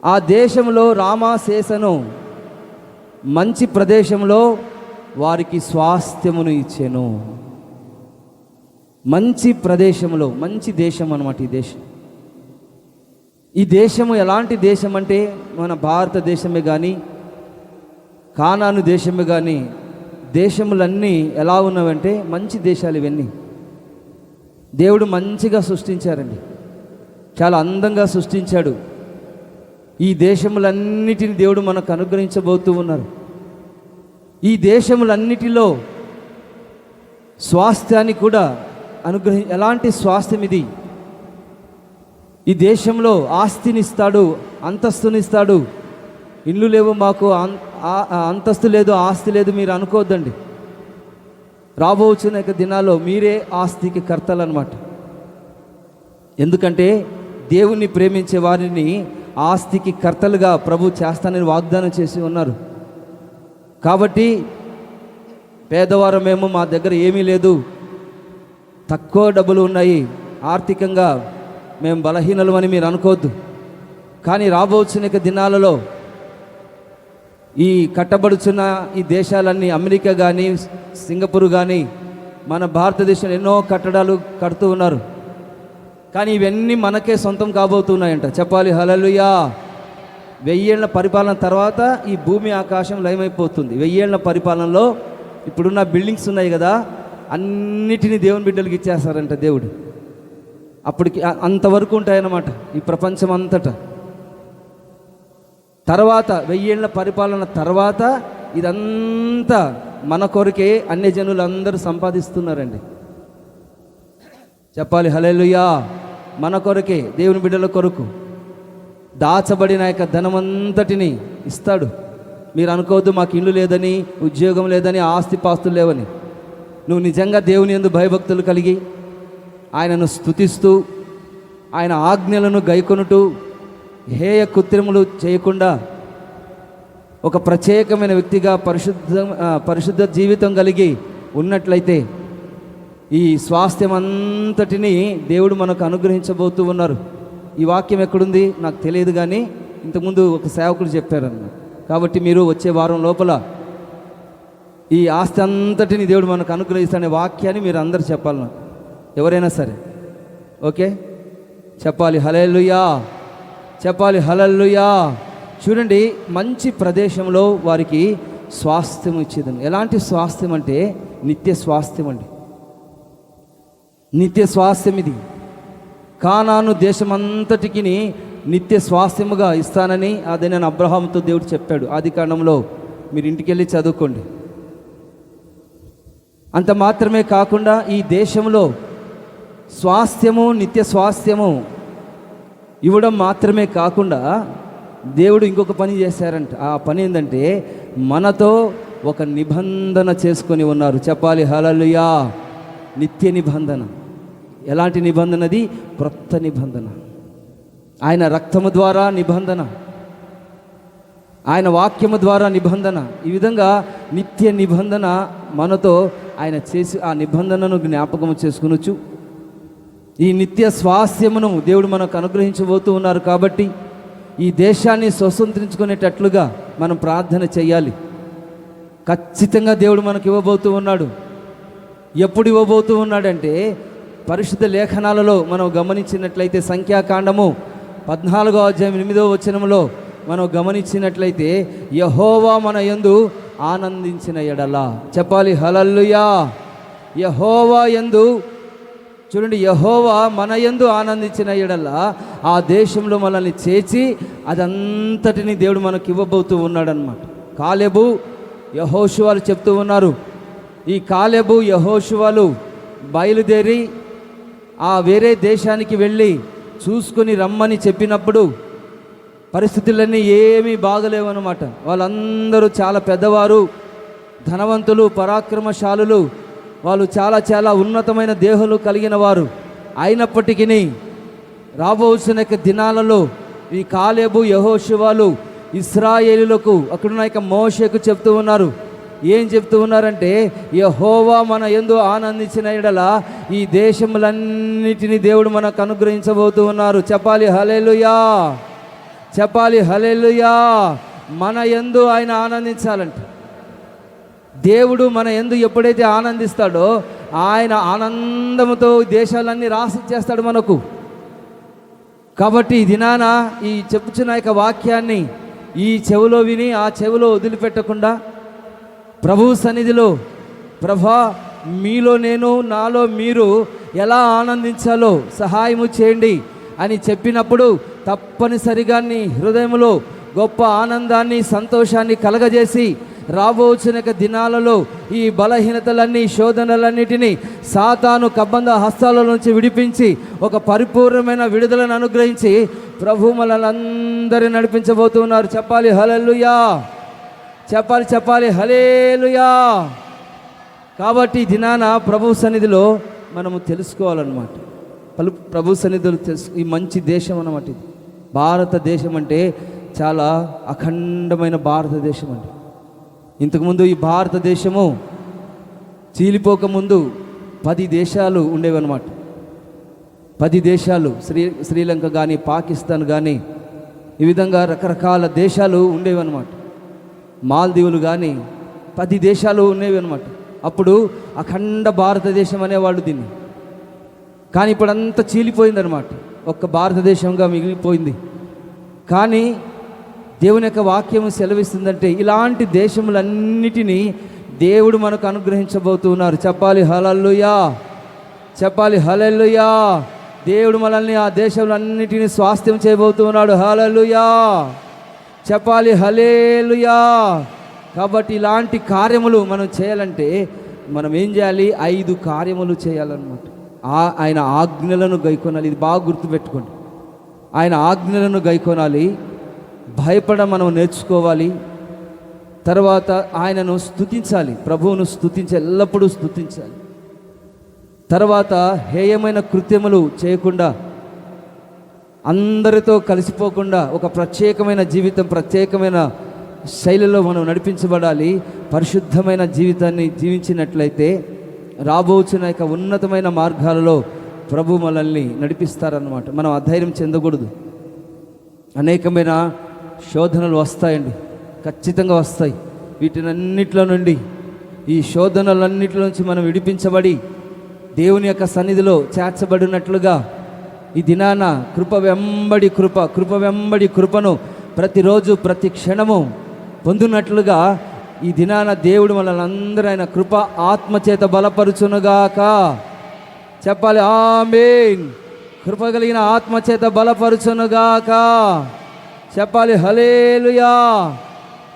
ఆ దేశంలో రామాశేషను మంచి ప్రదేశంలో వారికి స్వాస్థ్యమును ఇచ్చెను. మంచి ప్రదేశంలో, మంచి దేశం అన్నమాట ఈ దేశం. ఈ దేశము ఎలాంటి దేశం అంటే మన భారతదేశమే కానీ కానాను దేశమే కానీ దేశములన్నీ ఎలా ఉన్నవంటే మంచి దేశాలు ఇవన్నీ. దేవుడు మంచిగా సృష్టించారండి, చాలా అందంగా సృష్టించాడు. ఈ దేశములన్నిటిని దేవుడు మనకు అనుగ్రహించబోతూ ఉన్నారు. ఈ దేశములన్నిటిలో స్వాస్థ్యాన్ని కూడా ఎలాంటి స్వాస్థ్యం ఇది? ఈ దేశంలో ఆస్తినిస్తాడు, అంతస్తునిస్తాడు. ఇల్లు లేవు మాకు, అంతస్తు లేదు, ఆస్తి లేదు మీరు అనుకోవద్దండి. రాబోచున్న దినాల్లో మీరే ఆస్తికి కర్తలు అన్నమాట. ఎందుకంటే దేవుణ్ణి ప్రేమించే వారిని ఆస్తికి కర్తలుగా ప్రభు చేస్తానని వాగ్దానం చేసి ఉన్నారు. కాబట్టి పేదవారమేమో మా దగ్గర ఏమీ లేదు, తక్కువ డబ్బులు ఉన్నాయి, ఆర్థికంగా మేము బలహీనలు అని మీరు అనుకోవద్దు. కానీ రాబోచున్న దినాలలో ఈ కట్టబడుచున్న ఈ దేశాలన్నీ, అమెరికా కానీ సింగపూర్ కానీ మన భారతదేశంలో ఎన్నో కట్టడాలు కడుతూ ఉన్నారు. కానీ ఇవన్నీ మనకే సొంతం కాబోతున్నాయంట. చెప్పాలి హల్లెలూయా. 1000 ఏళ్ల పరిపాలన తర్వాత ఈ భూమి ఆకాశం లయమైపోతుంది. 1000 ఏళ్ల పరిపాలనలో ఇప్పుడున్న బిల్డింగ్స్ ఉన్నాయి కదా, అన్నిటినీ దేవుని బిడ్డలకి ఇచ్చేస్తారంట దేవుడు. అప్పటికి అంతవరకు ఉంటాయన్నమాట ఈ ప్రపంచం అంతటా. తర్వాత 1000 ఏళ్ల పరిపాలన తర్వాత ఇదంతా మన కొరకే అన్య జనులందరూ సంపాదిస్తున్నారండి. చెప్పాలి హల్లెలూయా. మన కొరకే, దేవుని బిడ్డల కొరకు దాచబడిన యొక్క ధనమంతటిని ఇస్తాడు. మీరు అనుకోవద్దు మాకు ఇల్లు లేదని, ఉద్యోగం లేదని, ఆస్తిపాస్తులు లేవని. నువ్వు నిజంగా దేవుని యందు భయభక్తులు కలిగి ఆయనను స్తుతిస్తూ ఆయన ఆజ్ఞలను గైకొనుటూ హేయ కృత్రిములు చేయకుండా ఒక ప్రత్యేకమైన వ్యక్తిగా పరిశుద్ధ జీవితం కలిగి ఉన్నట్లయితే ఈ స్వాస్థ్యం అంతటిని దేవుడు మనకు అనుగ్రహించబోతూ ఉన్నారు. ఈ వాక్యం ఎక్కడుంది నాకు తెలియదు, కానీ ఇంతకుముందు ఒక సేవకుడు చెప్పారన్న. కాబట్టి మీరు వచ్చే వారం లోపల ఈ ఆస్తి అంతటిని దేవుడు మనకు అనుగ్రహిస్తానే వాక్యాన్ని మీరు అందరు చెప్పాలి, నాకు ఎవరైనా సరే. ఓకే, చెప్పాలి హల్లెలూయా. చెప్పాలి హల్లెలూయా. చూడండి, మంచి ప్రదేశంలో వారికి స్వాస్థ్యం ఇచ్చేదని. ఎలాంటి స్వాస్థ్యం అంటే నిత్య స్వాస్థ్యం అండి, నిత్య స్వాస్థ్యం ఇది. కానాను దేశమంతటికి నిత్య స్వాస్థ్యముగా ఇస్తానని అదే నేను అబ్రహాముతో దేవుడు చెప్పాడు. ఆదికాండంలో మీరు ఇంటికి వెళ్ళి చదువుకోండి. అంత మాత్రమే కాకుండా ఈ దేశంలో స్వాస్థ్యము, నిత్య స్వాస్థ్యము ఇవ్వడం మాత్రమే కాకుండా దేవుడు ఇంకొక పని చేశారంట. ఆ పని ఏంటంటే మనతో ఒక నిబంధన చేసుకొని ఉన్నారు. చెప్పాలి హల్లెలూయా. నిత్య నిబంధన. ఎలాంటి నిబంధనది? క్రొత్త నిబంధన. ఆయన రక్తము ద్వారా నిబంధన, ఆయన వాక్యము ద్వారా నిబంధన. ఈ విధంగా నిత్య నిబంధన మనతో ఆయన చేసి ఆ నిబంధనను జ్ఞాపకం చేసుకునొచ్చు. ఈ నిత్య స్వాస్థ్యమును దేవుడు మనకు అనుగ్రహించబోతూ ఉన్నారు. కాబట్టి ఈ దేశాన్ని స్వతంత్రించుకునేటట్లుగా మనం ప్రార్థన చేయాలి. ఖచ్చితంగా దేవుడు మనకు ఇవ్వబోతూ ఉన్నాడు. ఎప్పుడు ఇవ్వబోతూ ఉన్నాడంటే పరిశుద్ధ లేఖనాలలో మనం గమనించినట్లయితే సంఖ్యాకాండము 14వ అధ్యాయం 8వ వచనంలో మనం గమనించినట్లయితే యెహోవా మన యందు ఆనందించిన ఎడల. చెప్పాలి హల్లెలూయా. యెహోవా యందు చూడండి, యెహోవా మన యందు ఆనందించిన ఎడల ఆ దేశంలో మనల్ని చేర్చి అదంతటిని దేవుడు మనకి ఇవ్వబోతూ ఉన్నాడనమాట. కాలేబు యెహోషువలు చెప్తూ ఉన్నారు. ఈ కాలేబు యెహోషువలు బయలుదేరి ఆ వేరే దేశానికి వెళ్ళి చూసుకొని రమ్మని చెప్పినప్పుడు పరిస్థితులన్నీ ఏమీ బాగలేవన్నమాట. వాళ్ళందరూ చాలా పెద్దవారు, ధనవంతులు, పరాక్రమశాలులు, వాళ్ళు చాలా చాలా ఉన్నతమైన దేహాలు కలిగిన వారు. అయినప్పటికీ రాబోసిన దినాలలో ఈ కాలేబు యెహోషువలు ఇశ్రాయేలులకు అక్కడున్న మోషేకు చెప్తూ ఉన్నారు. ఏం చెప్తూ ఉన్నారంటే యెహోవా మన యందు ఆనందించిన ఎడల ఈ దేశములన్నిటినీ దేవుడు మనకు అనుగ్రహించబోతూ ఉన్నారు. చెప్పాలి హల్లెలూయా. చెప్పాలి హల్లెలూయా. మన యందు ఆయన ఆనందించాలంట. దేవుడు మన యందు ఎప్పుడైతే ఆనందిస్తాడో ఆయన ఆనందముతో దేశాలన్నీ రాసిచ్చేస్తాడు మనకు. కాబట్టి ఈ దినాన ఈ చెప్పుచున్న వాక్యాన్ని ఈ చెవిలో విని ఆ చెవిలో వదిలిపెట్టకుండా ప్రభు సన్నిధిలో, ప్రభా మీలో నేను, నాలో మీరు ఎలా ఆనందించాలో సహాయము చేయండి అని చెప్పినప్పుడు తప్పనిసరిగా నీ హృదయంలో గొప్ప ఆనందాన్ని, సంతోషాన్ని కలగజేసి రాబోచిన దినాలలో ఈ బలహీనతలన్నీ, శోధనలన్నిటినీ సాతాను కబంధ హస్తాల నుంచి విడిపించి ఒక పరిపూర్ణమైన విడుదలను అనుగ్రహించి ప్రభు మనలందరినీ నడిపించబోతున్నారు. చెప్పాలి హల్లెలూయా. చెప్పాలి చెప్పాలి హల్లెలూయా. కాబట్టి దినాన ప్రభు సన్నిధిలో మనము తెలుసుకోవాలన్నమాట. ప్రభు సన్నిధిలో ఈ మంచి దేశం అన్నమాట. ఇది భారతదేశం అంటే చాలా అఖండమైన భారతదేశం అండి. ఇంతకుముందు ఈ భారతదేశము చీలిపోకముందు 10 దేశాలు ఉండేవన్నమాట. 10 దేశాలు, శ్రీలంక కానీ, పాకిస్తాన్ కానీ, ఈ విధంగా రకరకాల దేశాలు ఉండేవన్నమాట. మాల్దీవులు కానీ 10 దేశాలు ఉండేవి అనమాట. అప్పుడు అఖండ భారతదేశం అనేవాళ్ళు దీన్ని. కానీ ఇప్పుడు అంతా చీలిపోయిందనమాట, ఒక్క భారతదేశంగా మిగిలిపోయింది. కానీ దేవుని యొక్క వాక్యం సెలవిస్తుందంటే ఇలాంటి దేశములన్నిటినీ దేవుడు మనకు అనుగ్రహించబోతున్నారు. చెప్పాలి హల్లెలూయా. చెప్పాలి హల్లెలూయా. దేవుడు మనల్ని ఆ దేశములన్నిటినీ స్వాస్థ్యం చేయబోతున్నాడు. హల్లెలూయా. చెప్పాలి హల్లెలూయా. కాబట్టి ఇలాంటి కార్యములు మనం చేయాలంటే మనం ఏం చేయాలి? 5 కార్యములు చేయాలన్నమాట. ఆయన ఆజ్ఞలను గైకొనాలి. ఇది బాగా గుర్తుపెట్టుకోండి. ఆయన ఆజ్ఞలను గైకొనాలి. మనం నేర్చుకోవాలి. తర్వాత ఆయనను స్తుతించాలి. ప్రభువును స్తుతించాలి, ఎల్లప్పుడూ స్తుతించాలి. తర్వాత హేయమైన కృత్యములు చేయకుండా, అందరితో కలిసిపోకుండా ఒక ప్రత్యేకమైన జీవితం, ప్రత్యేకమైన శైలిలో మనం నడిపించబడాలి. పరిశుద్ధమైన జీవితాన్ని జీవించినట్లయితే రాబోచున్న ఉన్నతమైన మార్గాలలో ప్రభు మనల్ని నడిపిస్తారన్నమాట. మనం అధైర్యం చెందకూడదు. అనేకమైన శోధనలు వస్తాయండి, ఖచ్చితంగా వస్తాయి. వీటినన్నిటిలో నుండి, ఈ శోధనలన్నిటిలో నుంచి మనం విడిపించబడి దేవుని యొక్క సన్నిధిలో చేర్చబడినట్లుగా ఈ దినాన కృప వెంబడి కృపను ప్రతిరోజు ప్రతి క్షణము పొందునట్లుగా ఈ దినాన దేవుడు మనల్ని అందరూ ఆయన కృప ఆత్మచేత బలపరుచునుగాక. చెప్పాలి ఆమేన్. కృప కలిగిన ఆత్మచేత బలపరుచునుగాక. చెప్పాలి హల్లెలూయా.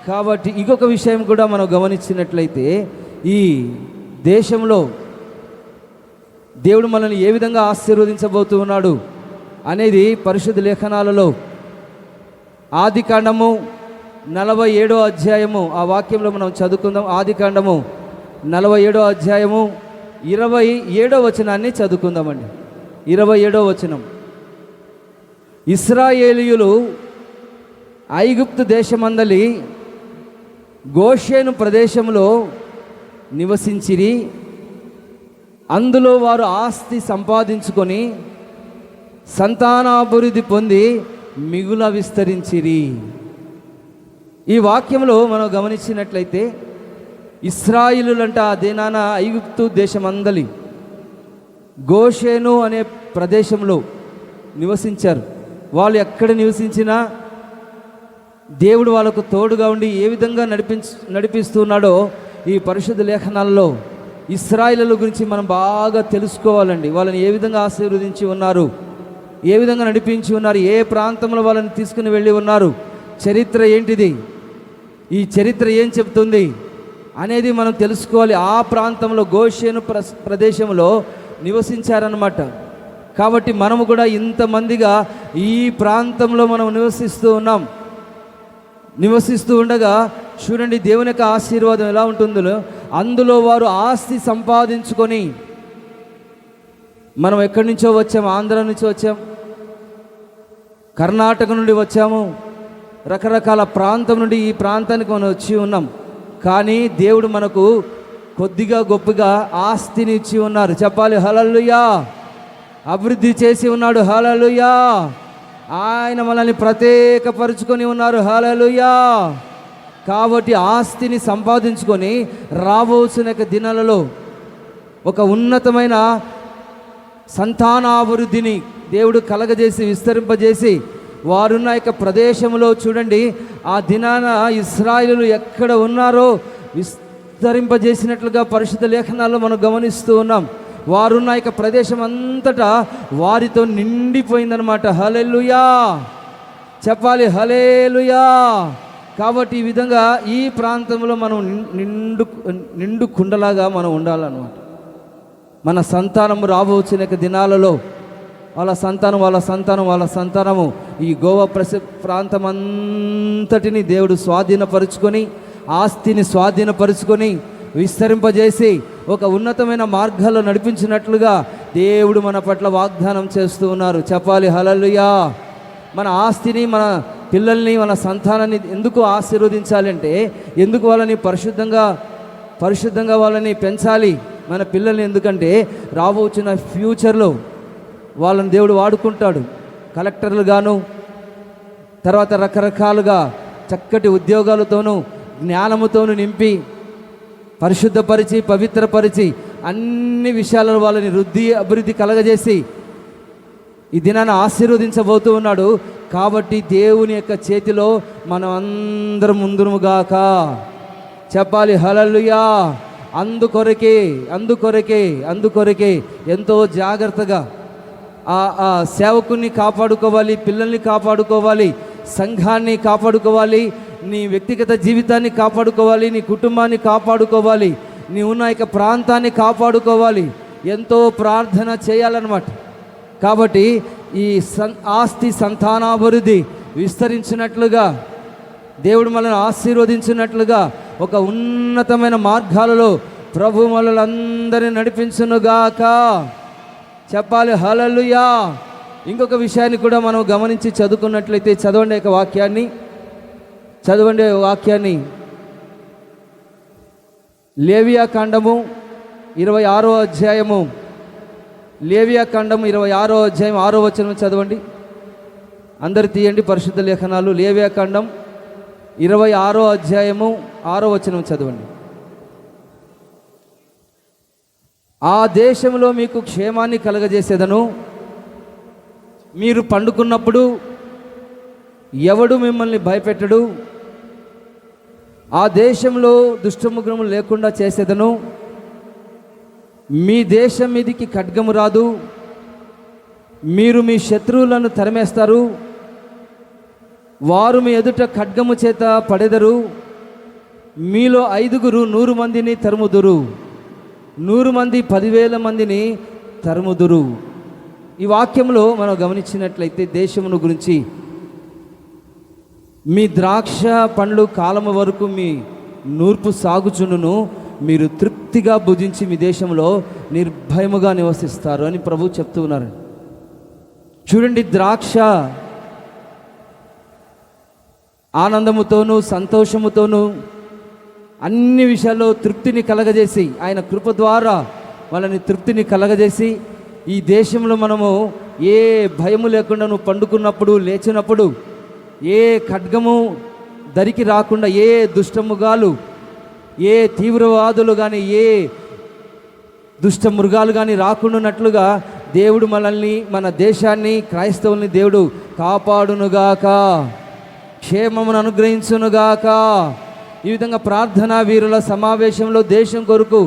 కాబట్టి ఇంకొక విషయం కూడా మనం గమనించినట్లయితే ఈ దేశంలో దేవుడు మనల్ని ఏ విధంగా ఆశీర్వదించబోతూ ఉన్నాడు అనేది పరిశుద్ధ లేఖనాలలో ఆదికాండము 47వ అధ్యాయము, ఆ వాక్యంలో మనం చదువుకుందాం. ఆదికాండము 47వ అధ్యాయము 27వ వచనాన్ని చదువుకుందామండి. 27వ వచనం. ఇశ్రాయేలీయులు ఐగుప్తు దేశమందలి గోషేను ప్రదేశంలో నివసించిరి. అందులో వారు ఆస్తి సంపాదించుకొని సంతానాభివృద్ధి పొంది మిగుల విస్తరించిరి. ఈ వాక్యంలో మనం గమనించినట్లయితే ఇశ్రాయేలులంట ఆ దినాన ఐగుప్తు దేశమందలి గోషేను అనే ప్రదేశంలో నివసించారు. వాళ్ళు ఎక్కడ నివసించినా దేవుడు వాళ్ళకు తోడుగా ఉండి ఏ విధంగా నడిపిస్తున్నాడో ఈ పరిశుద్ధ లేఖనాల్లో ఇశ్రాయేలు గురించి మనం బాగా తెలుసుకోవాలండి. వాళ్ళని ఏ విధంగా ఆశీర్వదించి ఉన్నారు, ఏ విధంగా నడిపించి ఉన్నారు, ఏ ప్రాంతంలో వాళ్ళని తీసుకుని వెళ్ళి ఉన్నారు, చరిత్ర ఏంటిది, ఈ చరిత్ర ఏం చెప్తుంది అనేది మనం తెలుసుకోవాలి. ఆ ప్రాంతంలో గోషేను ప్రదేశంలో నివసించారన్నమాట. కాబట్టి మనము కూడా ఇంతమందిగా ఈ ప్రాంతంలో మనం నివసిస్తూ ఉండగా చూడండి దేవుని యొక్క ఆశీర్వాదం ఎలా ఉంటుందో. అందులో వారు ఆస్తి సంపాదించుకొని, మనం ఎక్కడి నుంచో వచ్చాము, ఆంధ్ర నుంచి వచ్చాం, కర్ణాటక నుండి వచ్చాము, రకరకాల ప్రాంతం నుండి ఈ ప్రాంతానికి మనం వచ్చి ఉన్నాం. కానీ దేవుడు మనకు కొద్దిగా గొప్పగా ఆస్తిని ఇచ్చి ఉన్నారు. చెప్పాలి హల్లెలూయా. అభివృద్ధి చేసి ఉన్నాడు. హల్లెలూయా. ఆయన మనల్ని ప్రత్యేకపరుచుకొని ఉన్నారు. హల్లెలూయా. కాబట్టి ఆస్తిని సంపాదించుకొని రాబోసిన దినాలలో ఒక ఉన్నతమైన సంతానాభివృద్ధిని దేవుడు కలగజేసి విస్తరింపజేసి వారున్న యొక్క ప్రదేశంలో చూడండి, ఆ దినాన ఇశ్రాయేలు ఎక్కడ ఉన్నారో విస్తరింపజేసినట్లుగా పరిశుద్ధ లేఖనాల్లో మనం గమనిస్తూ ఉన్నాం. వారున్న యొక్క ప్రదేశం అంతటా వారితో నిండిపోయిందనమాట. హల్లెలూయా. చెప్పాలి హల్లెలూయా. కాబట్టి ఈ విధంగా ఈ ప్రాంతంలో మనం నిండు కుండలాగా మనం ఉండాలన్నమాట. మన సంతానం రాబోచిన దినాలలో వాళ్ళ సంతానము ఈ గోవా ప్రాంతం అంతటిని దేవుడు స్వాధీనపరుచుకొని, ఆస్తిని స్వాధీనపరుచుకొని విస్తరింపజేసి ఒక ఉన్నతమైన మార్గాల్లో నడిపించినట్లుగా దేవుడు మన పట్ల వాగ్దానం చేస్తూ ఉన్నారు. చెప్పాలి హల్లెలూయా. మన ఆస్తిని, మన పిల్లల్ని, మన సంతానాన్ని ఎందుకు ఆశీర్వదించాలి అంటే, ఎందుకు వాళ్ళని పరిశుద్ధంగా వాళ్ళని పెంచాలి మన పిల్లల్ని. ఎందుకంటే రాబోతున్న ఫ్యూచర్లో వాళ్ళని దేవుడు వాడుకుంటాడు. కలెక్టర్లుగాను, తర్వాత రకరకాలుగా చక్కటి ఉద్యోగాలతోనూ జ్ఞానముతోనూ నింపి పరిశుద్ధపరిచి పవిత్రపరిచి అన్ని విషయాలలో వాళ్ళని అభివృద్ధి కలగజేసి ఈ దినాన్ని ఆశీర్వదించబోతూ ఉన్నాడు. కాబట్టి దేవుని యొక్క చేతిలో మనం అందరం ముందుగాక. చెప్పాలి హల్లెలూయా. అందుకొరకే ఎంతో జాగ్రత్తగా ఆ సేవకుని కాపాడుకోవాలి, పిల్లల్ని కాపాడుకోవాలి, సంఘాన్ని కాపాడుకోవాలి, నీ వ్యక్తిగత జీవితాన్ని కాపాడుకోవాలి, నీ కుటుంబాన్ని కాపాడుకోవాలి, నీ ఉన్న యొక్క ప్రాంతాన్ని కాపాడుకోవాలి. ఎంతో ప్రార్థన చేయాలన్నమాట. కాబట్టి ఈ ఆస్తి సంతానాభివృద్ధి విస్తరించినట్లుగా, దేవుడు మనల్ని ఆశీర్వదించినట్లుగా ఒక ఉన్నతమైన మార్గాలలో ప్రభు మనల్ని అందరినీ నడిపించునుగాక. చెప్పాలి హల్లెలూయా. ఇంకొక విషయాన్ని కూడా మనం గమనించి చదువుకున్నట్లయితే చదవండి వాక్యాన్ని. లేవియా కాండము 26వ అధ్యాయము, లేవియా కాండము 26వ అధ్యాయం 6వ వచనం చదవండి. అందరు తీయండి పరిశుద్ధ లేఖనాలు. లేవియా కాండం 26వ అధ్యాయము 6వ వచనం చదవండి. ఆ దేశంలో మీకు క్షేమాన్ని కలగజేసేదను. మీరు పండుకున్నప్పుడు ఎవడు మిమ్మల్ని భయపెట్టడు. ఆ దేశంలో దుష్టముగ్రము లేకుండా చేసేదను. మీ దేశం మీదికి ఖడ్గము రాదు. మీరు మీ శత్రువులను తరిమేస్తారు. వారు మీ ఎదుట ఖడ్గము చేత పడెదరు. మీలో 5 100 మందిని తరుముదురు. 100 మంది 10,000 మందిని తరుముదురు. ఈ వాక్యంలో మనం గమనించినట్లయితే దేశమును గురించి మీ ద్రాక్ష పండ్లు కాలము వరకు మీ నూర్పు సాగుచుండును, మీరు తృప్తిగా భుజించి మీ దేశంలో నిర్భయముగా నివసిస్తారు అని ప్రభు చెప్తూ ఉన్నారు. చూడండి, ద్రాక్ష ఆనందముతోనూ సంతోషముతోనూ అన్ని విషయాల్లో తృప్తిని కలగజేసి, ఆయన కృప ద్వారా వాళ్ళని తృప్తిని కలగజేసి, ఈ దేశంలో మనము ఏ భయము లేకుండా నువ్వు పండుకున్నప్పుడు లేచినప్పుడు ఏ ఖడ్గము దరికి రాకుండా, ఏ దుష్టముగాలు, ఏ తీవ్రవాదులు కానీ, ఏ దుష్ట మృగాలు కానీ రాకుండానట్లుగా దేవుడు మనల్ని, మన దేశాన్ని, క్రైస్తవుల్ని దేవుడు కాపాడునుగాక, క్షేమమును అనుగ్రహించునుగాక. ఈ విధంగా ప్రార్థనా వీరుల సమావేశంలో దేశం కొరకు,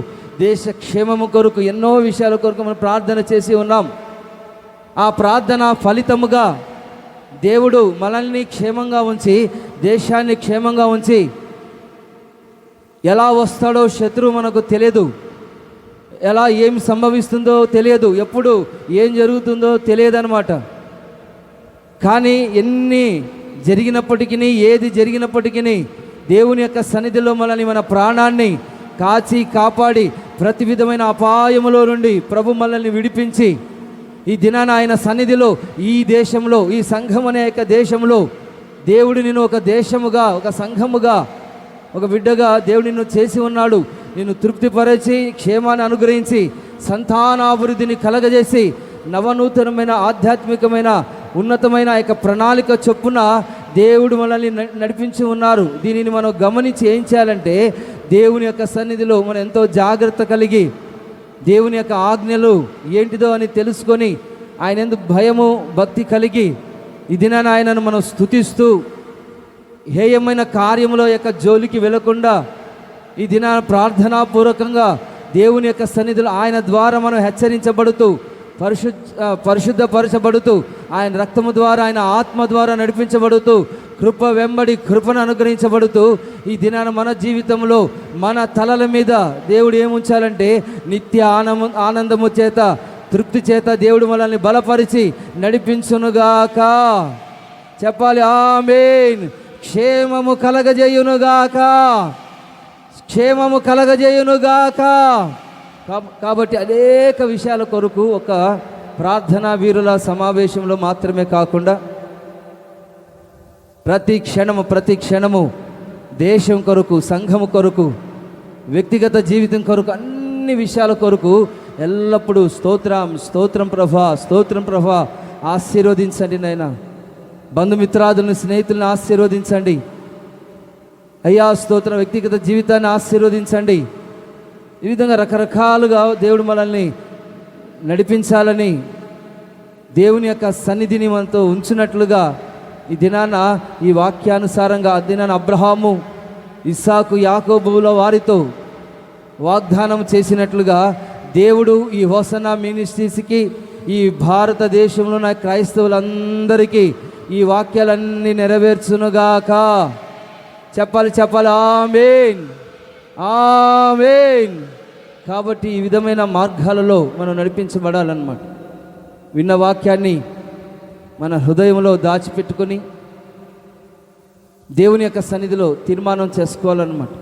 దేశ క్షేమము కొరకు, ఎన్నో విషయాల కొరకు మనం ప్రార్థన చేసి ఉన్నాం. ఆ ప్రార్థన ఫలితముగా దేవుడు మనల్ని క్షేమంగా ఉంచి, దేశాన్ని క్షేమంగా ఉంచి, ఎలా వస్తాడో శత్రువు మనకు తెలియదు, ఎలా ఏం సంభవిస్తుందో తెలియదు, ఎప్పుడు ఏం జరుగుతుందో తెలియదన్నమాట. కానీ ఎన్ని జరిగినప్పటికీ, ఏది జరిగినప్పటికీ దేవుని యొక్క సన్నిధిలో మనల్ని, మన ప్రాణాన్ని కాచి కాపాడి ప్రతి విధమైన అపాయములో నుండి ప్రభు మనల్ని విడిపించి, ఈ దినాన ఆయన సన్నిధిలో, ఈ దేశంలో, ఈ సంఘం అనే యొక్క దేశంలో దేవుడు నిన్ను ఒక దేశముగా, ఒక సంఘముగా, ఒక బిడ్డగా దేవుడు నిన్ను చేసి ఉన్నాడు. నిన్ను తృప్తిపరిచి, క్షేమాన్ని అనుగ్రహించి, సంతానాభివృద్ధిని కలగజేసి, నవనూతనమైన ఆధ్యాత్మికమైన ఉన్నతమైన యొక్క ప్రణాళిక చొప్పున దేవుడు మనల్ని నడిపించి ఉన్నారు. దీనిని మనం గమనించి ఏం చేయాలంటే, దేవుని యొక్క సన్నిధిలో మనం ఎంతో జాగ్రత్త కలిగి, దేవుని యొక్క ఆజ్ఞలు ఏంటిదో అని తెలుసుకొని, ఆయన ఎందుకు భయము భక్తి కలిగి, ఈ దినాన ఆయనను మనం స్తుతిస్తూ, హేయమైన కార్యములో యొక్క జోలికి వెళ్లకుండా, ఈ దినాన ప్రార్థనాపూర్వకంగా దేవుని యొక్క సన్నిధిలో ఆయన ద్వారా మనం హెచ్చరించబడుతూ, పరిశుద్ధపరచబడుతూ, ఆయన రక్తము ద్వారా, ఆయన ఆత్మ ద్వారా నడిపించబడుతూ, కృప వెంబడి కృపను అనుగ్రహించబడుతూ, ఈ దినాన మన జీవితంలో, మన తలల మీద దేవుడు ఏముంచాలంటే నిత్య ఆనందము చేత, తృప్తి చేత దేవుడు మనల్ని బలపరిచి నడిపించునుగాక. చెప్పాలి ఆమేన్. క్షేమము కలగజేయునుగాక, క్షేమము కలగజేయునుగాక. కాబట్టి అనేక విషయాల కొరకు ఒక ప్రార్థనా వీరుల సమావేశంలో మాత్రమే కాకుండా ప్రతి క్షణము దేశం కొరకు, సంఘము కొరకు, వ్యక్తిగత జీవితం కొరకు, అన్ని విషయాల కొరకు ఎల్లప్పుడూ స్తోత్రం ప్రభా, ఆశీర్వదించండి నాయనా. బంధుమిత్రాదులను, స్నేహితులను ఆశీర్వదించండి అయ్యా. స్తోత్రం. వ్యక్తిగత జీవితాన్ని ఆశీర్వదించండి. ఈ విధంగా రకరకాలుగా దేవుడు మనల్ని నడిపించాలని, దేవుని యొక్క సన్నిధిని మనతో ఉంచినట్లుగా ఈ దినాన, ఈ వాక్యానుసారంగా ఆ దినాన అబ్రహాము, ఇస్సాకు, యాకోబుల వారితో వాగ్దానం చేసినట్లుగా దేవుడు ఈ హోసన్నా మినిస్ట్రీస్కి, ఈ భారతదేశంలో ఉన్న క్రైస్తవులందరికీ ఈ వాక్యాలన్నీ నెరవేర్చునుగాక. చెప్పాలి ఆమేన్, ఆమేన్. కాబట్టి ఈ విధమైన మార్గాలలో మనం నడిపించబడాలన్నమాట. విన్న వాక్యాన్ని మన హృదయంలో దాచిపెట్టుకొని దేవుని యొక్క సన్నిధిలో తీర్మానం చేసుకోవాలన్నమాట.